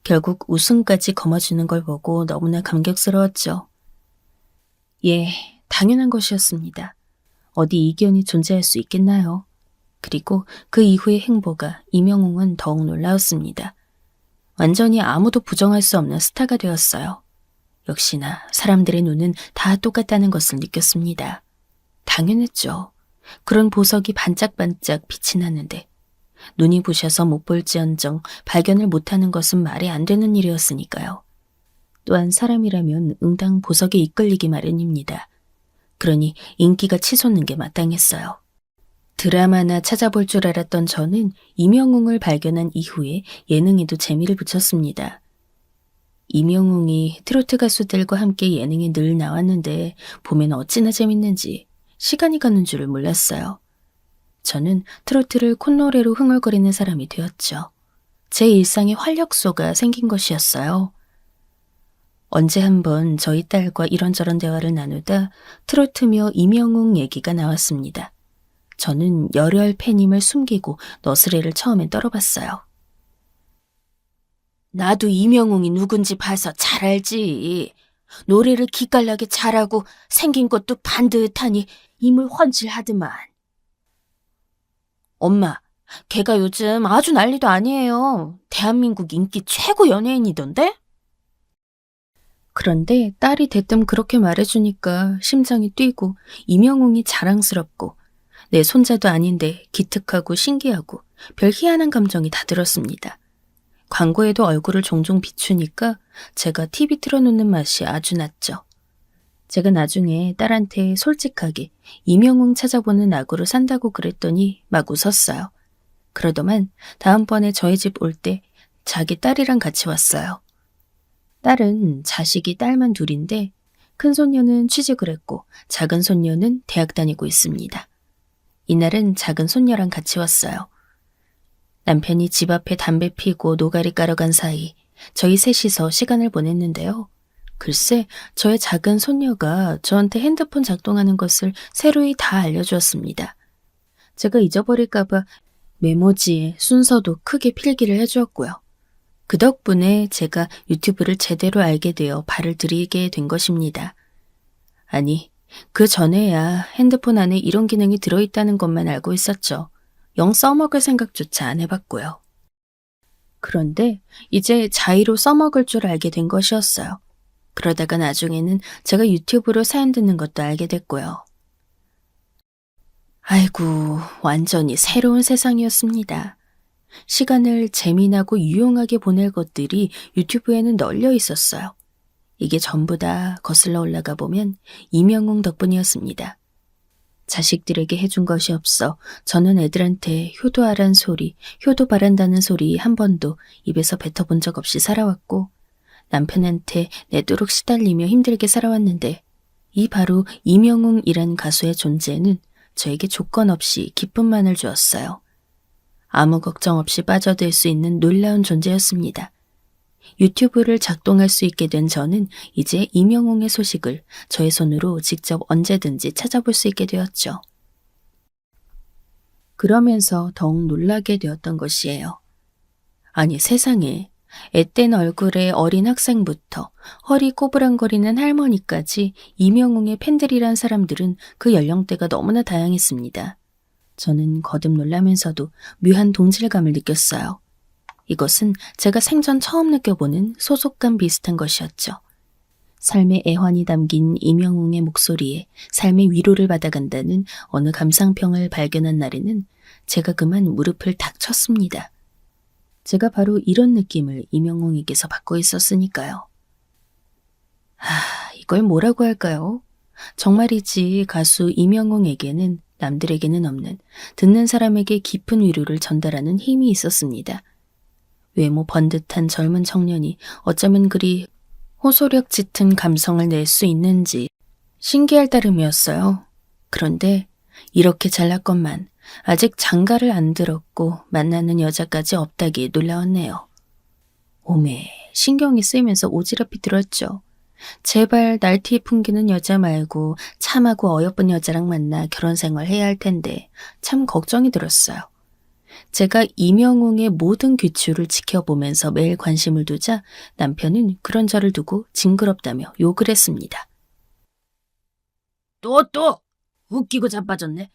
결국 우승까지 거머쥐는 걸 보고 너무나 감격스러웠죠. 예, 당연한 것이었습니다. 어디 이견이 존재할 수 있겠나요? 그리고 그 이후의 행보가 이명웅은 더욱 놀라웠습니다. 완전히 아무도 부정할 수 없는 스타가 되었어요. 역시나 사람들의 눈은 다 똑같다는 것을 느꼈습니다. 당연했죠. 그런 보석이 반짝반짝 빛이 나는데 눈이 부셔서 못 볼지언정 발견을 못하는 것은 말이 안 되는 일이었으니까요. 또한 사람이라면 응당 보석에 이끌리기 마련입니다. 그러니 인기가 치솟는 게 마땅했어요. 드라마나 찾아볼 줄 알았던 저는 이명웅을 발견한 이후에 예능에도 재미를 붙였습니다. 이명웅이 트로트 가수들과 함께 예능에 늘 나왔는데 보면 어찌나 재밌는지 시간이 가는 줄을 몰랐어요. 저는 트로트를 콧노래로 흥얼거리는 사람이 되었죠. 제 일상에 활력소가 생긴 것이었어요. 언제 한번 저희 딸과 이런저런 대화를 나누다 트로트며 이명웅 얘기가 나왔습니다. 저는 열혈 팬임을 숨기고 너스레를 처음엔 떨어봤어요. 나도 이명웅이 누군지 봐서 잘 알지. 노래를 기깔나게 잘하고 생긴 것도 반듯하니 임을 훤칠하더만. 엄마, 걔가 요즘 아주 난리도 아니에요. 대한민국 인기 최고 연예인이던데? 그런데 딸이 대뜸 그렇게 말해주니까 심장이 뛰고 이명웅이 자랑스럽고 내 손자도 아닌데 기특하고 신기하고 별 희한한 감정이 다 들었습니다. 광고에도 얼굴을 종종 비추니까 제가 TV 틀어놓는 맛이 아주 났죠. 제가 나중에 딸한테 솔직하게 이명웅 찾아보는 낙으로 산다고 그랬더니 막 웃었어요. 그러더만 다음번에 저희 집 올 때 자기 딸이랑 같이 왔어요. 딸은 자식이 딸만 둘인데 큰 손녀는 취직을 했고 작은 손녀는 대학 다니고 있습니다. 이날은 작은 손녀랑 같이 왔어요. 남편이 집 앞에 담배 피고 노가리 까러 간 사이 저희 셋이서 시간을 보냈는데요. 글쎄 저의 작은 손녀가 저한테 핸드폰 작동하는 것을 새로이 다 알려주었습니다. 제가 잊어버릴까봐 메모지에 순서도 크게 필기를 해주었고요. 그 덕분에 제가 유튜브를 제대로 알게 되어 발을 들이게 된 것입니다. 아니, 그 전에야 핸드폰 안에 이런 기능이 들어있다는 것만 알고 있었죠. 영 써먹을 생각조차 안 해봤고요. 그런데 이제 자의로 써먹을 줄 알게 된 것이었어요. 그러다가 나중에는 제가 유튜브로 사연 듣는 것도 알게 됐고요. 아이고, 완전히 새로운 세상이었습니다. 시간을 재미나고 유용하게 보낼 것들이 유튜브에는 널려 있었어요. 이게 전부 다 거슬러 올라가 보면 이명웅 덕분이었습니다. 자식들에게 해준 것이 없어 저는 애들한테 효도하란 소리, 효도 바란다는 소리 한 번도 입에서 뱉어본 적 없이 살아왔고 남편한테 내도록 시달리며 힘들게 살아왔는데 이 바로 이명웅이란 가수의 존재는 저에게 조건 없이 기쁨만을 주었어요. 아무 걱정 없이 빠져들 수 있는 놀라운 존재였습니다. 유튜브를 작동할 수 있게 된 저는 이제 이명웅의 소식을 저의 손으로 직접 언제든지 찾아볼 수 있게 되었죠. 그러면서 더욱 놀라게 되었던 것이에요. 아니 세상에, 앳된 얼굴의 어린 학생부터 허리 꼬부랑거리는 할머니까지 이명웅의 팬들이란 사람들은 그 연령대가 너무나 다양했습니다. 저는 거듭 놀라면서도 묘한 동질감을 느꼈어요. 이것은 제가 생전 처음 느껴보는 소속감 비슷한 것이었죠. 삶의 애환이 담긴 이명웅의 목소리에 삶의 위로를 받아간다는 어느 감상평을 발견한 날에는 제가 그만 무릎을 탁 쳤습니다. 제가 바로 이런 느낌을 이명웅에게서 받고 있었으니까요. 이걸 뭐라고 할까요? 정말이지 가수 이명웅에게는 남들에게는 없는 듣는 사람에게 깊은 위로를 전달하는 힘이 있었습니다. 외모 번듯한 젊은 청년이 어쩌면 그리 호소력 짙은 감성을 낼 수 있는지 신기할 따름이었어요. 그런데 이렇게 잘났건만 아직 장가를 안 들었고 만나는 여자까지 없다기에 놀라웠네요. 오메, 신경이 쓰이면서 오지랖이 들었죠. 제발 날티에 풍기는 여자 말고 참하고 어여쁜 여자랑 만나 결혼 생활 해야 할 텐데 참 걱정이 들었어요. 제가 이명웅의 모든 귀추를 지켜보면서 매일 관심을 두자 남편은 그런 저를 두고 징그럽다며 욕을 했습니다. 또 웃기고 자빠졌네.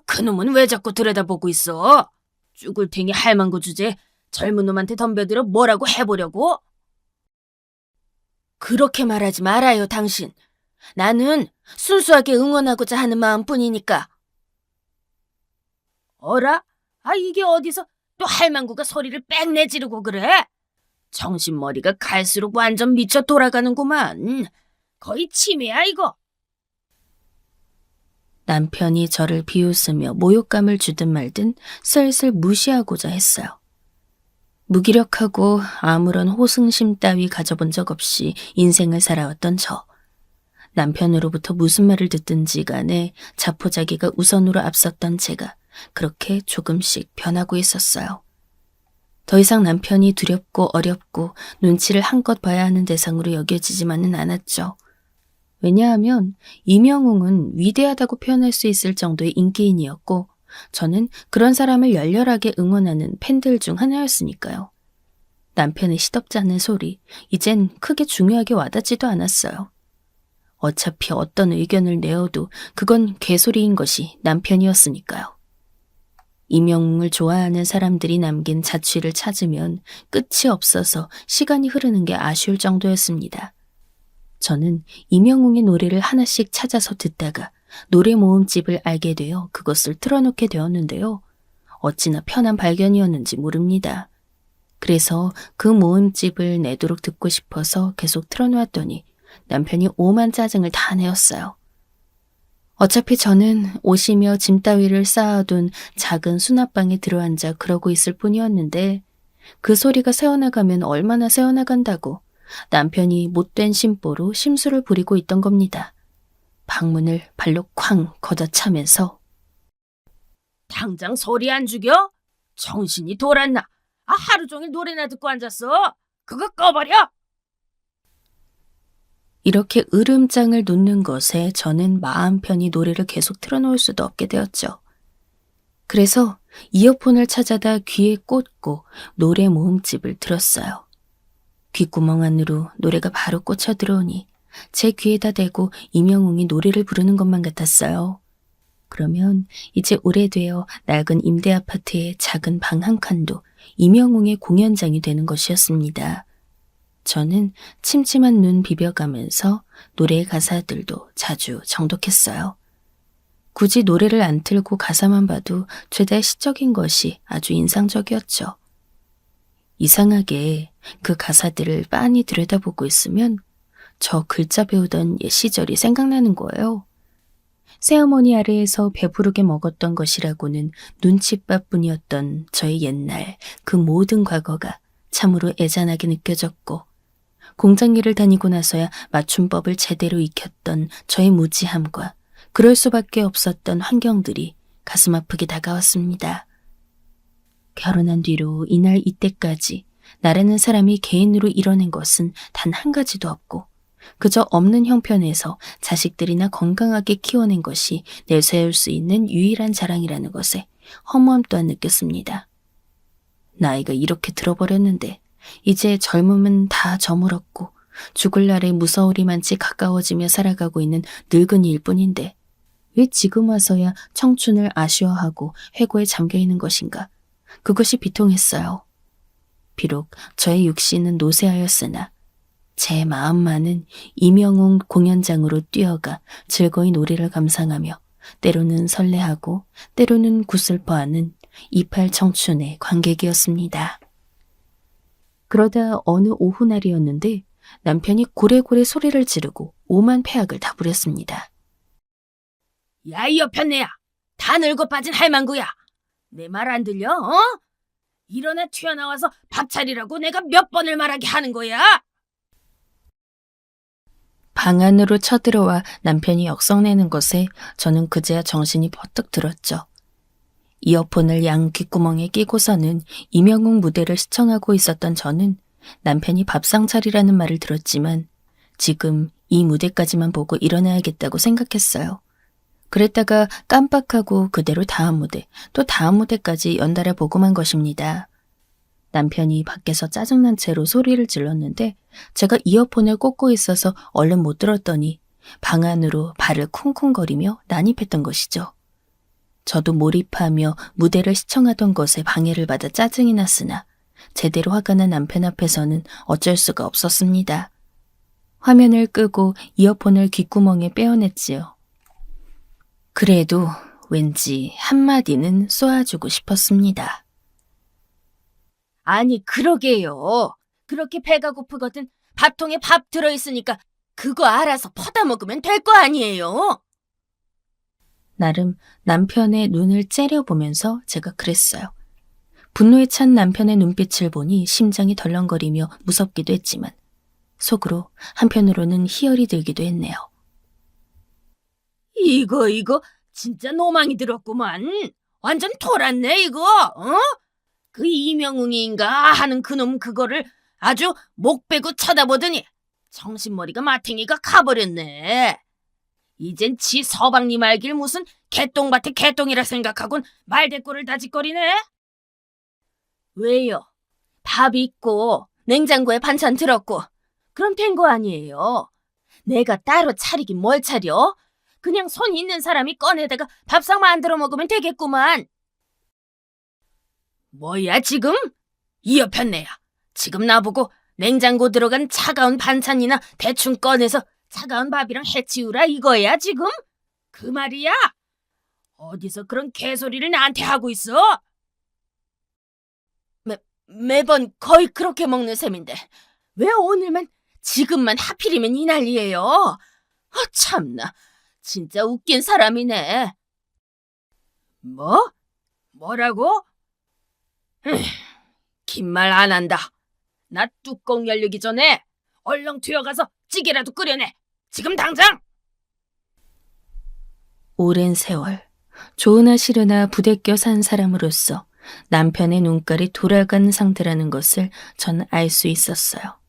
그놈은 왜 자꾸 들여다보고 있어? 쭈글탱이 할망구 주제 젊은 놈한테 덤벼들어 뭐라고 해보려고? 그렇게 말하지 말아요, 당신. 나는 순수하게 응원하고자 하는 마음뿐이니까. 어라? 이게 어디서 또 할망구가 소리를 빽 내지르고 그래? 정신머리가 갈수록 완전 미쳐 돌아가는구만. 거의 치매야, 이거. 남편이 저를 비웃으며 모욕감을 주든 말든 슬슬 무시하고자 했어요. 무기력하고 아무런 호승심 따위 가져본 적 없이 인생을 살아왔던 저. 남편으로부터 무슨 말을 듣든지 간에 자포자기가 우선으로 앞섰던 제가 그렇게 조금씩 변하고 있었어요. 더 이상 남편이 두렵고 어렵고 눈치를 한껏 봐야 하는 대상으로 여겨지지만은 않았죠. 왜냐하면 이명웅은 위대하다고 표현할 수 있을 정도의 인기인이었고 저는 그런 사람을 열렬하게 응원하는 팬들 중 하나였으니까요. 남편의 시덥지 않은 소리, 이젠 크게 중요하게 와닿지도 않았어요. 어차피 어떤 의견을 내어도 그건 개소리인 것이 남편이었으니까요. 이명웅을 좋아하는 사람들이 남긴 자취를 찾으면 끝이 없어서 시간이 흐르는 게 아쉬울 정도였습니다. 저는 이명웅의 노래를 하나씩 찾아서 듣다가 노래 모음집을 알게 되어 그것을 틀어놓게 되었는데요. 어찌나 편한 발견이었는지 모릅니다. 그래서 그 모음집을 내도록 듣고 싶어서 계속 틀어놓았더니 남편이 오만 짜증을 다 내었어요. 어차피 저는 옷이며 짐 따위를 쌓아둔 작은 수납방에 들어앉아 그러고 있을 뿐이었는데 그 소리가 새어나가면 얼마나 새어나간다고 남편이 못된 심보로 심술을 부리고 있던 겁니다. 방문을 발로 쾅 걷어차면서 당장 소리 안 죽여? 정신이 돌았나? 하루 종일 노래나 듣고 앉았어. 그거 꺼버려! 이렇게 으름장을 놓는 것에 저는 마음 편히 노래를 계속 틀어놓을 수도 없게 되었죠. 그래서 이어폰을 찾아다 귀에 꽂고 노래 모음집을 들었어요. 귓구멍 안으로 노래가 바로 꽂혀 들어오니 제 귀에다 대고 이명웅이 노래를 부르는 것만 같았어요. 그러면 이제 오래되어 낡은 임대 아파트의 작은 방 한 칸도 이명웅의 공연장이 되는 것이었습니다. 저는 침침한 눈 비벼가면서 노래의 가사들도 자주 정독했어요. 굳이 노래를 안 틀고 가사만 봐도 죄다 시적인 것이 아주 인상적이었죠. 이상하게 그 가사들을 빤히 들여다보고 있으면 저 글자 배우던 옛 시절이 생각나는 거예요. 새어머니 아래에서 배부르게 먹었던 것이라고는 눈칫밥뿐이었던 저의 옛날 그 모든 과거가 참으로 애잔하게 느껴졌고 공장 일을 다니고 나서야 맞춤법을 제대로 익혔던 저의 무지함과 그럴 수밖에 없었던 환경들이 가슴 아프게 다가왔습니다. 결혼한 뒤로 이날 이때까지 나라는 사람이 개인으로 이뤄낸 것은 단 한 가지도 없고 그저 없는 형편에서 자식들이나 건강하게 키워낸 것이 내세울 수 있는 유일한 자랑이라는 것에 허무함 또한 느꼈습니다. 나이가 이렇게 들어버렸는데 이제 젊음은 다 저물었고 죽을 날에 무서우리만치 가까워지며 살아가고 있는 늙은이일 뿐인데 왜 지금 와서야 청춘을 아쉬워하고 회고에 잠겨있는 것인가? 그것이 비통했어요. 비록 저의 육신은 노쇠하였으나 제 마음만은 이명웅 공연장으로 뛰어가 즐거이 노래를 감상하며 때로는 설레하고 때로는 구슬퍼하는 28 청춘의 관객이었습니다. 그러다 어느 오후날이었는데 남편이 고래고래 소리를 지르고 오만 패악을 다 부렸습니다. 야, 이 여편네야. 다 늙어 빠진 할망구야. 내 말 안 들려? 일어나 튀어나와서 밥 차리라고 내가 몇 번을 말하게 하는 거야? 방 안으로 쳐들어와 남편이 역성내는 것에 저는 그제야 정신이 버뜩 들었죠. 이어폰을 양 귓구멍에 끼고서는 이명웅 무대를 시청하고 있었던 저는 남편이 밥상 차리라는 말을 들었지만 지금 이 무대까지만 보고 일어나야겠다고 생각했어요. 그랬다가 깜빡하고 그대로 다음 무대, 또 다음 무대까지 연달아 보고만 것입니다. 남편이 밖에서 짜증난 채로 소리를 질렀는데 제가 이어폰을 꽂고 있어서 얼른 못 들었더니 방 안으로 발을 쿵쿵거리며 난입했던 것이죠. 저도 몰입하며 무대를 시청하던 것에 방해를 받아 짜증이 났으나 제대로 화가 난 남편 앞에서는 어쩔 수가 없었습니다. 화면을 끄고 이어폰을 귓구멍에 빼어냈지요. 그래도 왠지 한마디는 쏘아주고 싶었습니다. 아니, 그러게요. 그렇게 배가 고프거든 밥통에 밥 들어있으니까 그거 알아서 퍼다 먹으면 될 거 아니에요? 나름 남편의 눈을 째려보면서 제가 그랬어요. 분노에 찬 남편의 눈빛을 보니 심장이 덜렁거리며 무섭기도 했지만 속으로 한편으로는 희열이 들기도 했네요. 이거 진짜 노망이 들었구만. 완전 돌았네 이거. 그 이명웅이인가 하는 그놈 그거를 아주 목 빼고 쳐다보더니 정신머리가 마탱이가 가버렸네. 이젠 지 서방님 알길 무슨 개똥밭에 개똥이라 생각하곤 말대꾸를 다짓거리네. 왜요? 밥 있고 냉장고에 반찬 들었고 그럼 된 거 아니에요. 내가 따로 차리긴 뭘 차려? 그냥 손 있는 사람이 꺼내다가 밥상 만들어 먹으면 되겠구만. 뭐야 지금? 이 여편네야. 지금 나보고 냉장고 들어간 차가운 반찬이나 대충 꺼내서 차가운 밥이랑 해치우라 이거야 지금? 그 말이야? 어디서 그런 개소리를 나한테 하고 있어? 매번 거의 그렇게 먹는 셈인데 왜 오늘만 지금만 하필이면 이 난리예요? 참나. 진짜 웃긴 사람이네. 뭐? 뭐라고? 긴 말 안 한다. 나 뚜껑 열리기 전에 얼렁 튀어가서 찌개라도 끓여내. 지금 당장! 오랜 세월, 좋으나 싫으나 부대껴 산 사람으로서 남편의 눈깔이 돌아간 상태라는 것을 전 알 수 있었어요.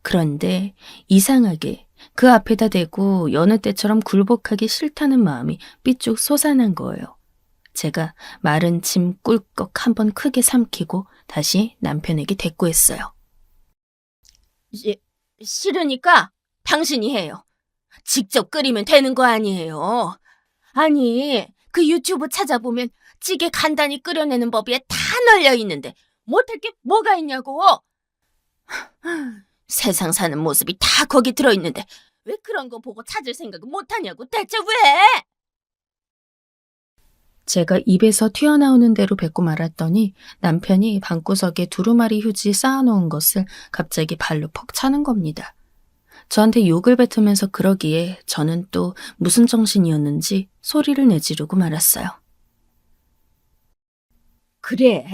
그런데 이상하게 그 앞에다 대고 여느 때처럼 굴복하기 싫다는 마음이 삐쭉 솟아난 거예요. 제가 마른 침 꿀꺽 한번 크게 삼키고 다시 남편에게 대꾸했어요. 싫으니까 당신이 해요. 직접 끓이면 되는 거 아니에요. 아니, 그 유튜브 찾아보면 찌개 간단히 끓여내는 법이 다 널려 있는데 못할 게 뭐가 있냐고. 세상 사는 모습이 다 거기 들어있는데 왜 그런 거 보고 찾을 생각을 못하냐고. 대체 왜? 제가 입에서 튀어나오는 대로 뱉고 말았더니 남편이 방구석에 두루마리 휴지 쌓아놓은 것을 갑자기 발로 퍽 차는 겁니다. 저한테 욕을 뱉으면서 그러기에 저는 또 무슨 정신이었는지 소리를 내지르고 말았어요. 그래,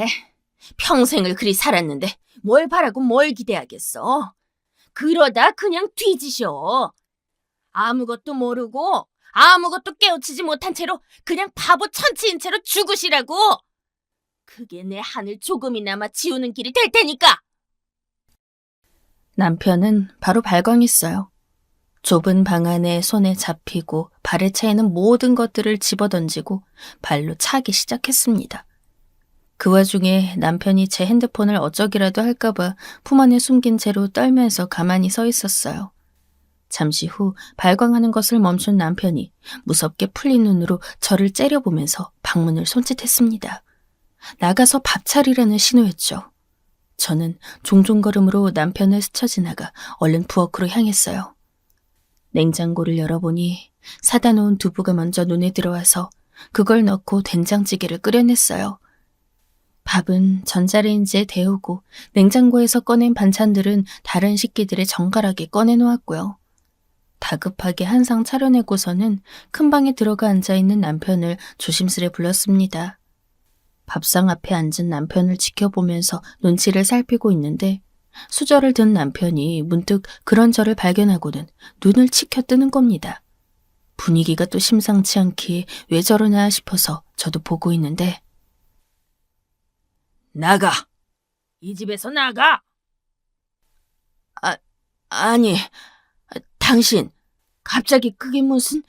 평생을 그리 살았는데 뭘 바라고 뭘 기대하겠어. 그러다 그냥 뒤지셔. 아무것도 모르고 아무것도 깨우치지 못한 채로 그냥 바보 천치인 채로 죽으시라고. 그게 내 한을 조금이나마 지우는 길이 될 테니까. 남편은 바로 발광했어요. 좁은 방 안에 손에 잡히고 발에 차이는 모든 것들을 집어던지고 발로 차기 시작했습니다. 그 와중에 남편이 제 핸드폰을 어쩌기라도 할까봐 품 안에 숨긴 채로 떨면서 가만히 서 있었어요. 잠시 후 발광하는 것을 멈춘 남편이 무섭게 풀린 눈으로 저를 째려보면서 방문을 손짓했습니다. 나가서 밥 차리라는 신호였죠. 저는 종종걸음으로 남편을 스쳐 지나가 얼른 부엌으로 향했어요. 냉장고를 열어보니 사다 놓은 두부가 먼저 눈에 들어와서 그걸 넣고 된장찌개를 끓여냈어요. 밥은 전자레인지에 데우고 냉장고에서 꺼낸 반찬들은 다른 식기들에 정갈하게 꺼내놓았고요. 다급하게 한 상 차려내고서는 큰 방에 들어가 앉아있는 남편을 조심스레 불렀습니다. 밥상 앞에 앉은 남편을 지켜보면서 눈치를 살피고 있는데 수저를 든 남편이 문득 그런 저를 발견하고는 눈을 치켜 뜨는 겁니다. 분위기가 또 심상치 않기에 왜 저러나 싶어서 저도 보고 있는데 나가. 이 집에서 나가. 아니, 당신 갑자기 그게 무슨...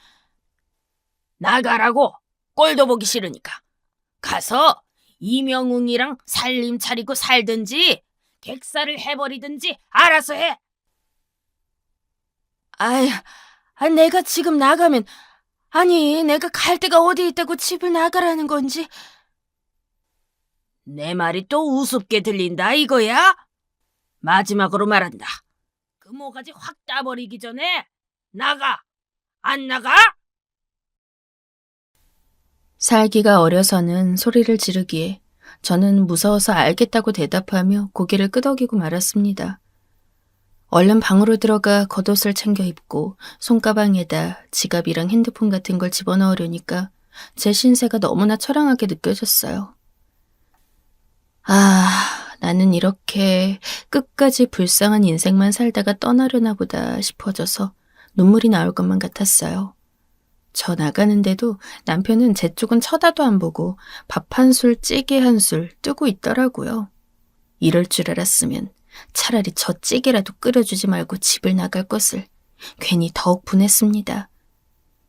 나가라고. 꼴도 보기 싫으니까. 가서 이명웅이랑 살림 차리고 살든지 객사를 해버리든지 알아서 해. 내가 지금 나가면... 내가 갈 데가 어디 있다고 집을 나가라는 건지... 내 말이 또 우습게 들린다 이거야? 마지막으로 말한다. 그 모가지 확 따버리기 전에 나가. 안 나가? 살기가 어려서는 소리를 지르기에 저는 무서워서 알겠다고 대답하며 고개를 끄덕이고 말았습니다. 얼른 방으로 들어가 겉옷을 챙겨 입고 손가방에다 지갑이랑 핸드폰 같은 걸 집어넣으려니까 제 신세가 너무나 처량하게 느껴졌어요. 나는 이렇게 끝까지 불쌍한 인생만 살다가 떠나려나 보다 싶어져서 눈물이 나올 것만 같았어요. 저 나가는데도 남편은 제 쪽은 쳐다도 안 보고 밥 한 술, 찌개 한 술 뜨고 있더라고요. 이럴 줄 알았으면 차라리 저 찌개라도 끓여주지 말고 집을 나갈 것을 괜히 더욱 분했습니다.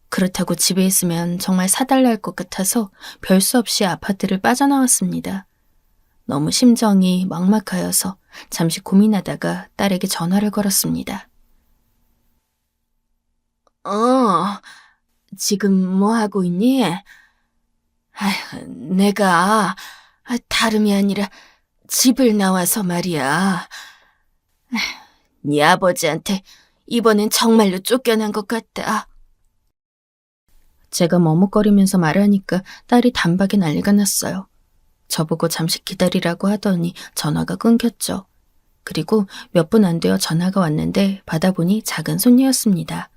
그렇다고 집에 있으면 정말 사달랄 것 같아서 별 수 없이 아파트를 빠져나왔습니다. 너무 심정이 막막하여서 잠시 고민하다가 딸에게 전화를 걸었습니다. 지금 뭐 하고 있니? 내가 다름이 아니라 집을 나와서 말이야. 네 아버지한테 이번엔 정말로 쫓겨난 것 같다. 제가 머뭇거리면서 말하니까 딸이 단박에 난리가 났어요. 저보고 잠시 기다리라고 하더니 전화가 끊겼죠. 그리고 몇 분 안 되어 전화가 왔는데 받아보니 작은 손녀였습니다.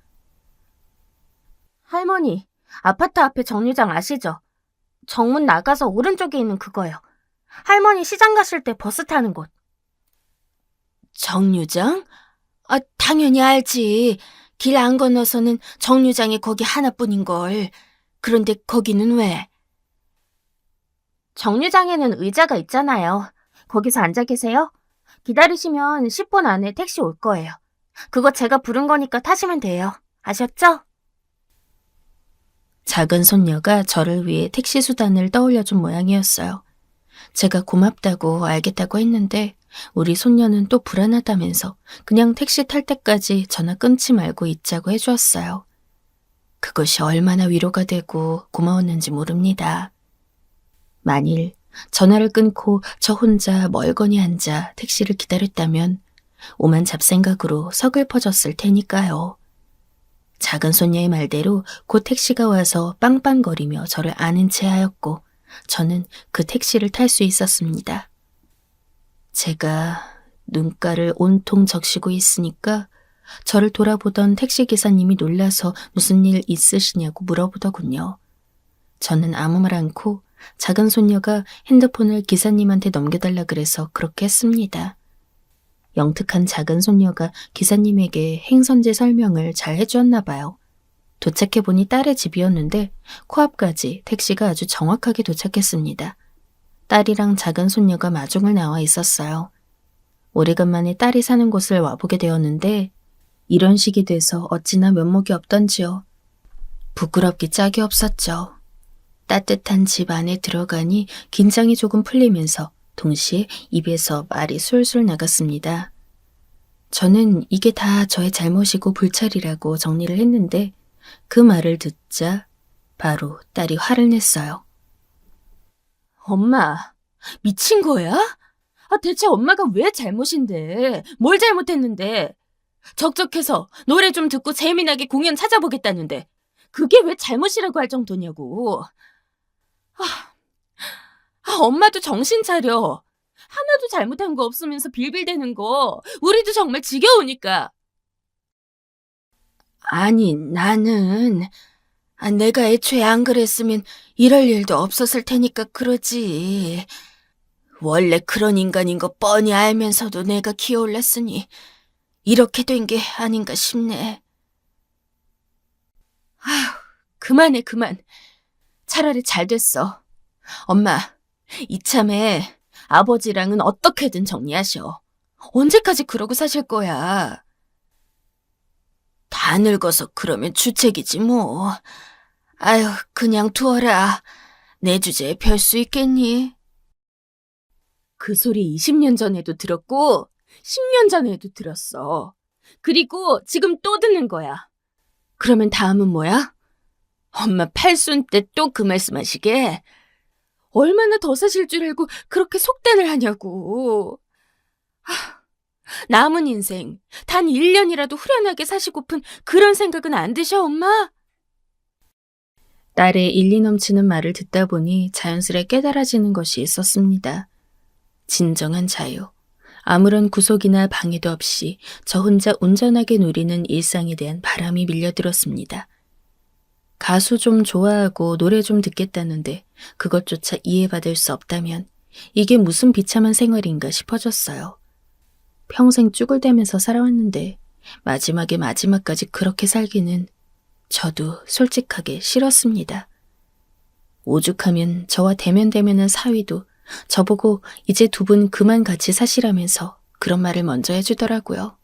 할머니, 아파트 앞에 정류장 아시죠? 정문 나가서 오른쪽에 있는 그거요. 할머니 시장 가실 때 버스 타는 곳. 정류장? 당연히 알지. 길 안 건너서는 정류장이 거기 하나뿐인걸. 그런데 거기는 왜? 정류장에는 의자가 있잖아요. 거기서 앉아 계세요. 기다리시면 10분 안에 택시 올 거예요. 그거 제가 부른 거니까 타시면 돼요. 아셨죠? 작은 손녀가 저를 위해 택시 수단을 떠올려준 모양이었어요. 제가 고맙다고 알겠다고 했는데 우리 손녀는 또 불안하다면서 그냥 택시 탈 때까지 전화 끊지 말고 있자고 해주었어요. 그것이 얼마나 위로가 되고 고마웠는지 모릅니다. 만일 전화를 끊고 저 혼자 멀거니 앉아 택시를 기다렸다면 오만 잡생각으로 서글퍼졌을 테니까요. 작은 손녀의 말대로 곧 택시가 와서 빵빵거리며 저를 아는 채 하였고 저는 그 택시를 탈 수 있었습니다. 제가 눈가를 온통 적시고 있으니까 저를 돌아보던 택시기사님이 놀라서 무슨 일 있으시냐고 물어보더군요. 저는 아무 말 않고 작은 손녀가 핸드폰을 기사님한테 넘겨달라 그래서 그렇게 했습니다. 영특한 작은 손녀가 기사님에게 행선지 설명을 잘 해주었나 봐요. 도착해보니 딸의 집이었는데 코앞까지 택시가 아주 정확하게 도착했습니다. 딸이랑 작은 손녀가 마중을 나와 있었어요. 오래간만에 딸이 사는 곳을 와보게 되었는데 이런 식이 돼서 어찌나 면목이 없던지요. 부끄럽기 짝이 없었죠. 따뜻한 집 안에 들어가니 긴장이 조금 풀리면서 동시에 입에서 말이 술술 나갔습니다. 저는 이게 다 저의 잘못이고 불찰이라고 정리를 했는데 그 말을 듣자 바로 딸이 화를 냈어요. 엄마, 미친 거야? 대체 엄마가 왜 잘못인데? 뭘 잘못했는데? 적적해서 노래 좀 듣고 재미나게 공연 찾아보겠다는데 그게 왜 잘못이라고 할 정도냐고. 엄마도 정신 차려. 하나도 잘못한 거 없으면서 빌빌대는 거 우리도 정말 지겨우니까. 아니, 나는 내가 애초에 안 그랬으면 이럴 일도 없었을 테니까 그러지. 원래 그런 인간인 거 뻔히 알면서도 내가 기어올랐으니 이렇게 된 게 아닌가 싶네. 그만해, 그만. 차라리 잘 됐어. 엄마, 이참에 아버지랑은 어떻게든 정리하셔. 언제까지 그러고 사실 거야? 다 늙어서 그러면 주책이지 뭐. 아유, 그냥 두어라. 내 주제에 별 수 있겠니? 그 소리 20년 전에도 들었고 10년 전에도 들었어. 그리고 지금 또 듣는 거야. 그러면 다음은 뭐야? 엄마 팔순 때 또 그 말씀하시게? 얼마나 더 사실 줄 알고 그렇게 속단을 하냐고. 남은 인생 단 1년이라도 후련하게 사시고픈 그런 생각은 안 드셔, 엄마? 딸의 일리 넘치는 말을 듣다 보니 자연스레 깨달아지는 것이 있었습니다. 진정한 자유. 아무런 구속이나 방해도 없이 저 혼자 온전하게 누리는 일상에 대한 바람이 밀려들었습니다. 가수 좀 좋아하고 노래 좀 듣겠다는데 그것조차 이해받을 수 없다면 이게 무슨 비참한 생활인가 싶어졌어요. 평생 쭈글대면서 살아왔는데 마지막까지 그렇게 살기는 저도 솔직하게 싫었습니다. 오죽하면 저와 대면대면한 사위도 저보고 이제 두 분 그만 같이 사시라면서 그런 말을 먼저 해주더라고요.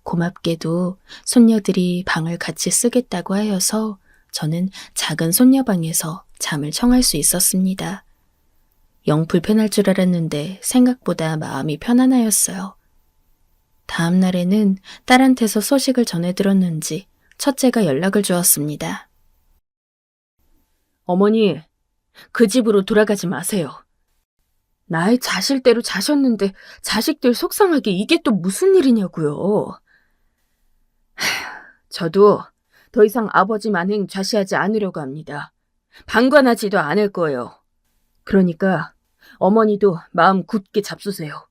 고맙게도 손녀들이 방을 같이 쓰겠다고 하여서 저는 작은 손녀방에서 잠을 청할 수 있었습니다. 영 불편할 줄 알았는데 생각보다 마음이 편안하였어요. 다음 날에는 딸한테서 소식을 전해 들었는지 첫째가 연락을 주었습니다. 어머니, 그 집으로 돌아가지 마세요. 나이 자실 대로 자셨는데 자식들 속상하게 이게 또 무슨 일이냐고요. 저도 더 이상 아버지 만행 좌시하지 않으려고 합니다. 방관하지도 않을 거예요. 그러니까 어머니도 마음 굳게 잡수세요.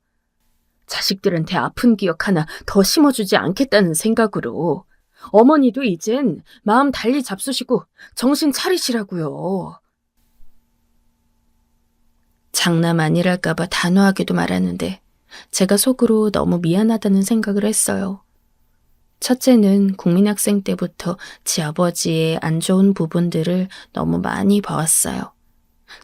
자식들한테 아픈 기억 하나 더 심어주지 않겠다는 생각으로 어머니도 이젠 마음 달리 잡수시고 정신 차리시라고요. 장남 아니랄까봐 단호하게도 말하는데 제가 속으로 너무 미안하다는 생각을 했어요. 첫째는 국민학생 때부터 지 아버지의 안 좋은 부분들을 너무 많이 봐왔어요.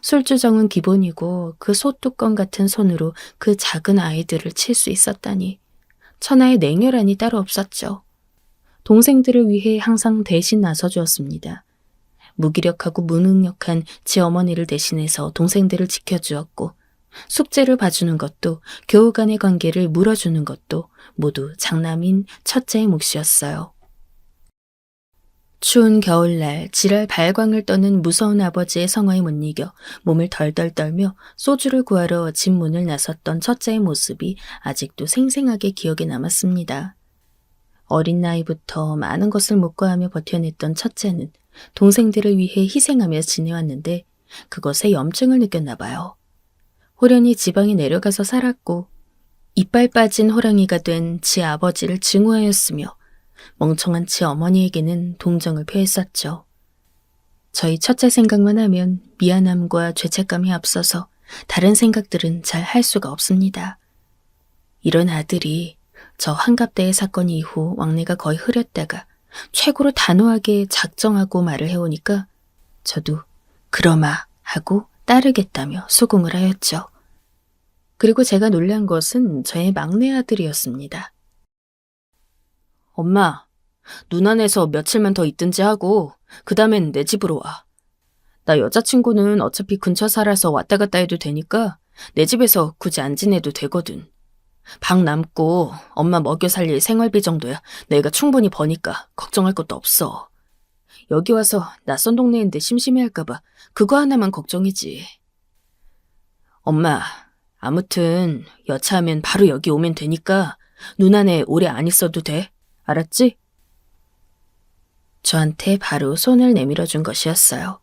술주정은 기본이고 그 소뚜껑 같은 손으로 그 작은 아이들을 칠 수 있었다니 천하의 냉혈한이 따로 없었죠. 동생들을 위해 항상 대신 나서주었습니다. 무기력하고 무능력한 지 어머니를 대신해서 동생들을 지켜주었고 숙제를 봐주는 것도 교우 간의 관계를 물어주는 것도 모두 장남인 첫째의 몫이었어요. 추운 겨울날 지랄 발광을 떠는 무서운 아버지의 성화에 못 이겨 몸을 덜덜 떨며 소주를 구하러 집 문을 나섰던 첫째의 모습이 아직도 생생하게 기억에 남았습니다. 어린 나이부터 많은 것을 묵과하며 버텨냈던 첫째는 동생들을 위해 희생하며 지내왔는데 그것에 염증을 느꼈나 봐요. 호련히 지방에 내려가서 살았고 이빨 빠진 호랑이가 된 지 아버지를 증오하였으며 멍청한 지 어머니에게는 동정을 표했었죠. 저희 첫째 생각만 하면 미안함과 죄책감이 앞서서 다른 생각들은 잘 할 수가 없습니다. 이런 아들이 저 환갑대의 사건 이후 왕래가 거의 흐렸다가 최고로 단호하게 작정하고 말을 해오니까 저도 그러마 하고 따르겠다며 수긍을 하였죠. 그리고 제가 놀란 것은 저의 막내 아들이었습니다. 엄마, 누나네서 며칠만 더 있든지 하고 그 다음엔 내 집으로 와. 나 여자친구는 어차피 근처 살아서 왔다 갔다 해도 되니까 내 집에서 굳이 안 지내도 되거든. 방 남고 엄마 먹여 살릴 생활비 정도야 내가 충분히 버니까 걱정할 것도 없어. 여기 와서 낯선 동네인데 심심해할까봐 그거 하나만 걱정이지. 엄마, 아무튼 여차하면 바로 여기 오면 되니까 누나네 오래 안 있어도 돼. 알았지? 저한테 바로 손을 내밀어준 것이었어요.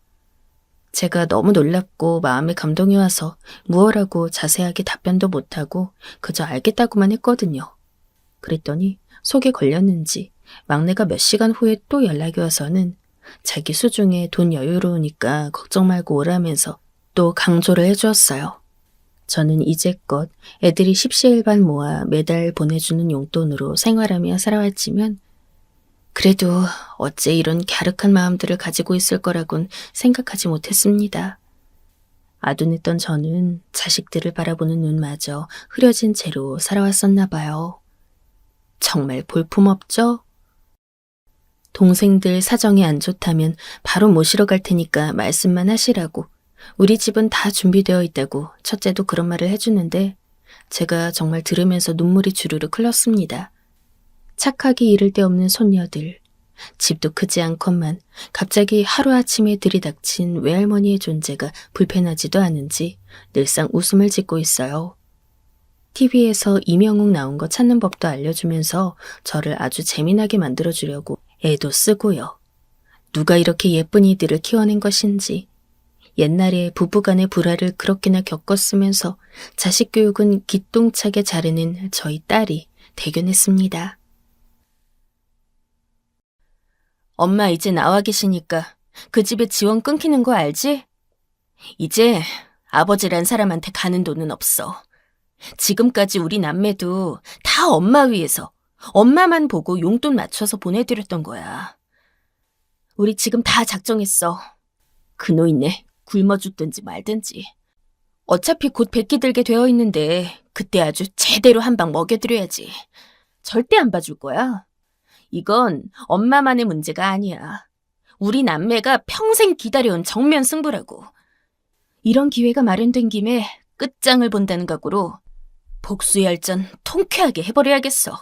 제가 너무 놀랍고 마음에 감동이 와서 무엇라고 자세하게 답변도 못하고 그저 알겠다고만 했거든요. 그랬더니 속에 걸렸는지 막내가 몇 시간 후에 또 연락이 와서는 자기 수중에 돈 여유로우니까 걱정 말고 오라면서 또 강조를 해주었어요. 저는 이제껏 애들이 십시일반 모아 매달 보내주는 용돈으로 생활하며 살아왔지만 그래도 어째 이런 갸륵한 마음들을 가지고 있을 거라곤 생각하지 못했습니다. 아둔했던 저는 자식들을 바라보는 눈마저 흐려진 채로 살아왔었나 봐요. 정말 볼품없죠? 동생들 사정이 안 좋다면 바로 모시러 갈 테니까 말씀만 하시라고 우리 집은 다 준비되어 있다고 첫째도 그런 말을 해주는데 제가 정말 들으면서 눈물이 주르륵 흘렀습니다. 착하기 이를 데 없는 손녀들, 집도 크지 않건만 갑자기 하루아침에 들이닥친 외할머니의 존재가 불편하지도 않은지 늘상 웃음을 짓고 있어요. TV에서 이명웅 나온 거 찾는 법도 알려주면서 저를 아주 재미나게 만들어주려고 애도 쓰고요. 누가 이렇게 예쁜 이들을 키워낸 것인지 옛날에 부부간의 불화를 그렇게나 겪었으면서 자식 교육은 기똥차게 잘해낸 저희 딸이 대견했습니다. 엄마 이제 나와 계시니까 그 집에 지원 끊기는 거 알지? 이제 아버지란 사람한테 가는 돈은 없어. 지금까지 우리 남매도 다 엄마 위해서 엄마만 보고 용돈 맞춰서 보내드렸던 거야. 우리 지금 다 작정했어. 그 노인네 굶어 죽든지 말든지. 어차피 곧 백기 들게 되어 있는데 그때 아주 제대로 한 방 먹여드려야지. 절대 안 봐줄 거야. 이건 엄마만의 문제가 아니야. 우리 남매가 평생 기다려온 정면 승부라고. 이런 기회가 마련된 김에 끝장을 본다는 각오로 복수열전 통쾌하게 해버려야겠어.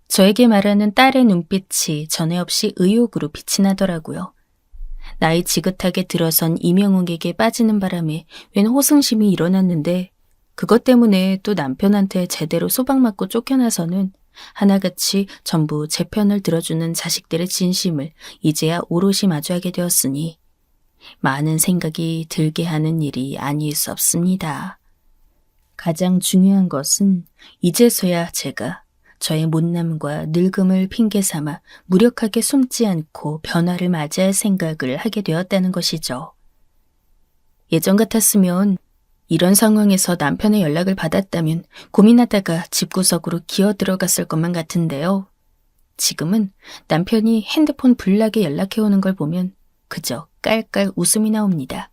저에게 말하는 딸의 눈빛이 전에 없이 의욕으로 빛이 나더라고요. 나이 지긋하게 들어선 이명웅에게 빠지는 바람에 웬 호승심이 일어났는데 그것 때문에 또 남편한테 제대로 소박 맞고 쫓겨나서는 하나같이 전부 제 편을 들어주는 자식들의 진심을 이제야 오롯이 마주하게 되었으니 많은 생각이 들게 하는 일이 아닐 수 없습니다. 가장 중요한 것은 이제서야 제가 저의 못남과 늙음을 핑계 삼아 무력하게 숨지 않고 변화를 맞이할 생각을 하게 되었다는 것이죠. 예전 같았으면 이런 상황에서 남편의 연락을 받았다면 고민하다가 집구석으로 기어 들어갔을 것만 같은데요. 지금은 남편이 핸드폰 불나게 연락해오는 걸 보면 그저 깔깔 웃음이 나옵니다.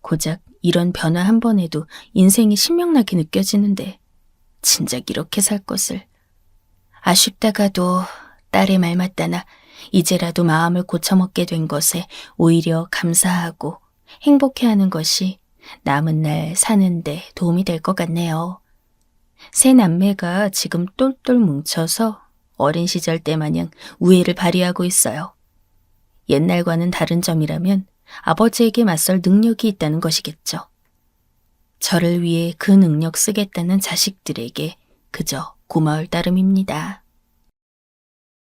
고작 이런 변화 한 번에도 인생이 신명나게 느껴지는데 진작 이렇게 살 것을. 아쉽다가도 딸의 말 맞다나 이제라도 마음을 고쳐먹게 된 것에 오히려 감사하고 행복해하는 것이 남은 날 사는데 도움이 될 것 같네요. 세 남매가 지금 똘똘 뭉쳐서 어린 시절 때 마냥 우애를 발휘하고 있어요. 옛날과는 다른 점이라면 아버지에게 맞설 능력이 있다는 것이겠죠. 저를 위해 그 능력 쓰겠다는 자식들에게 그저 고마울 따름입니다.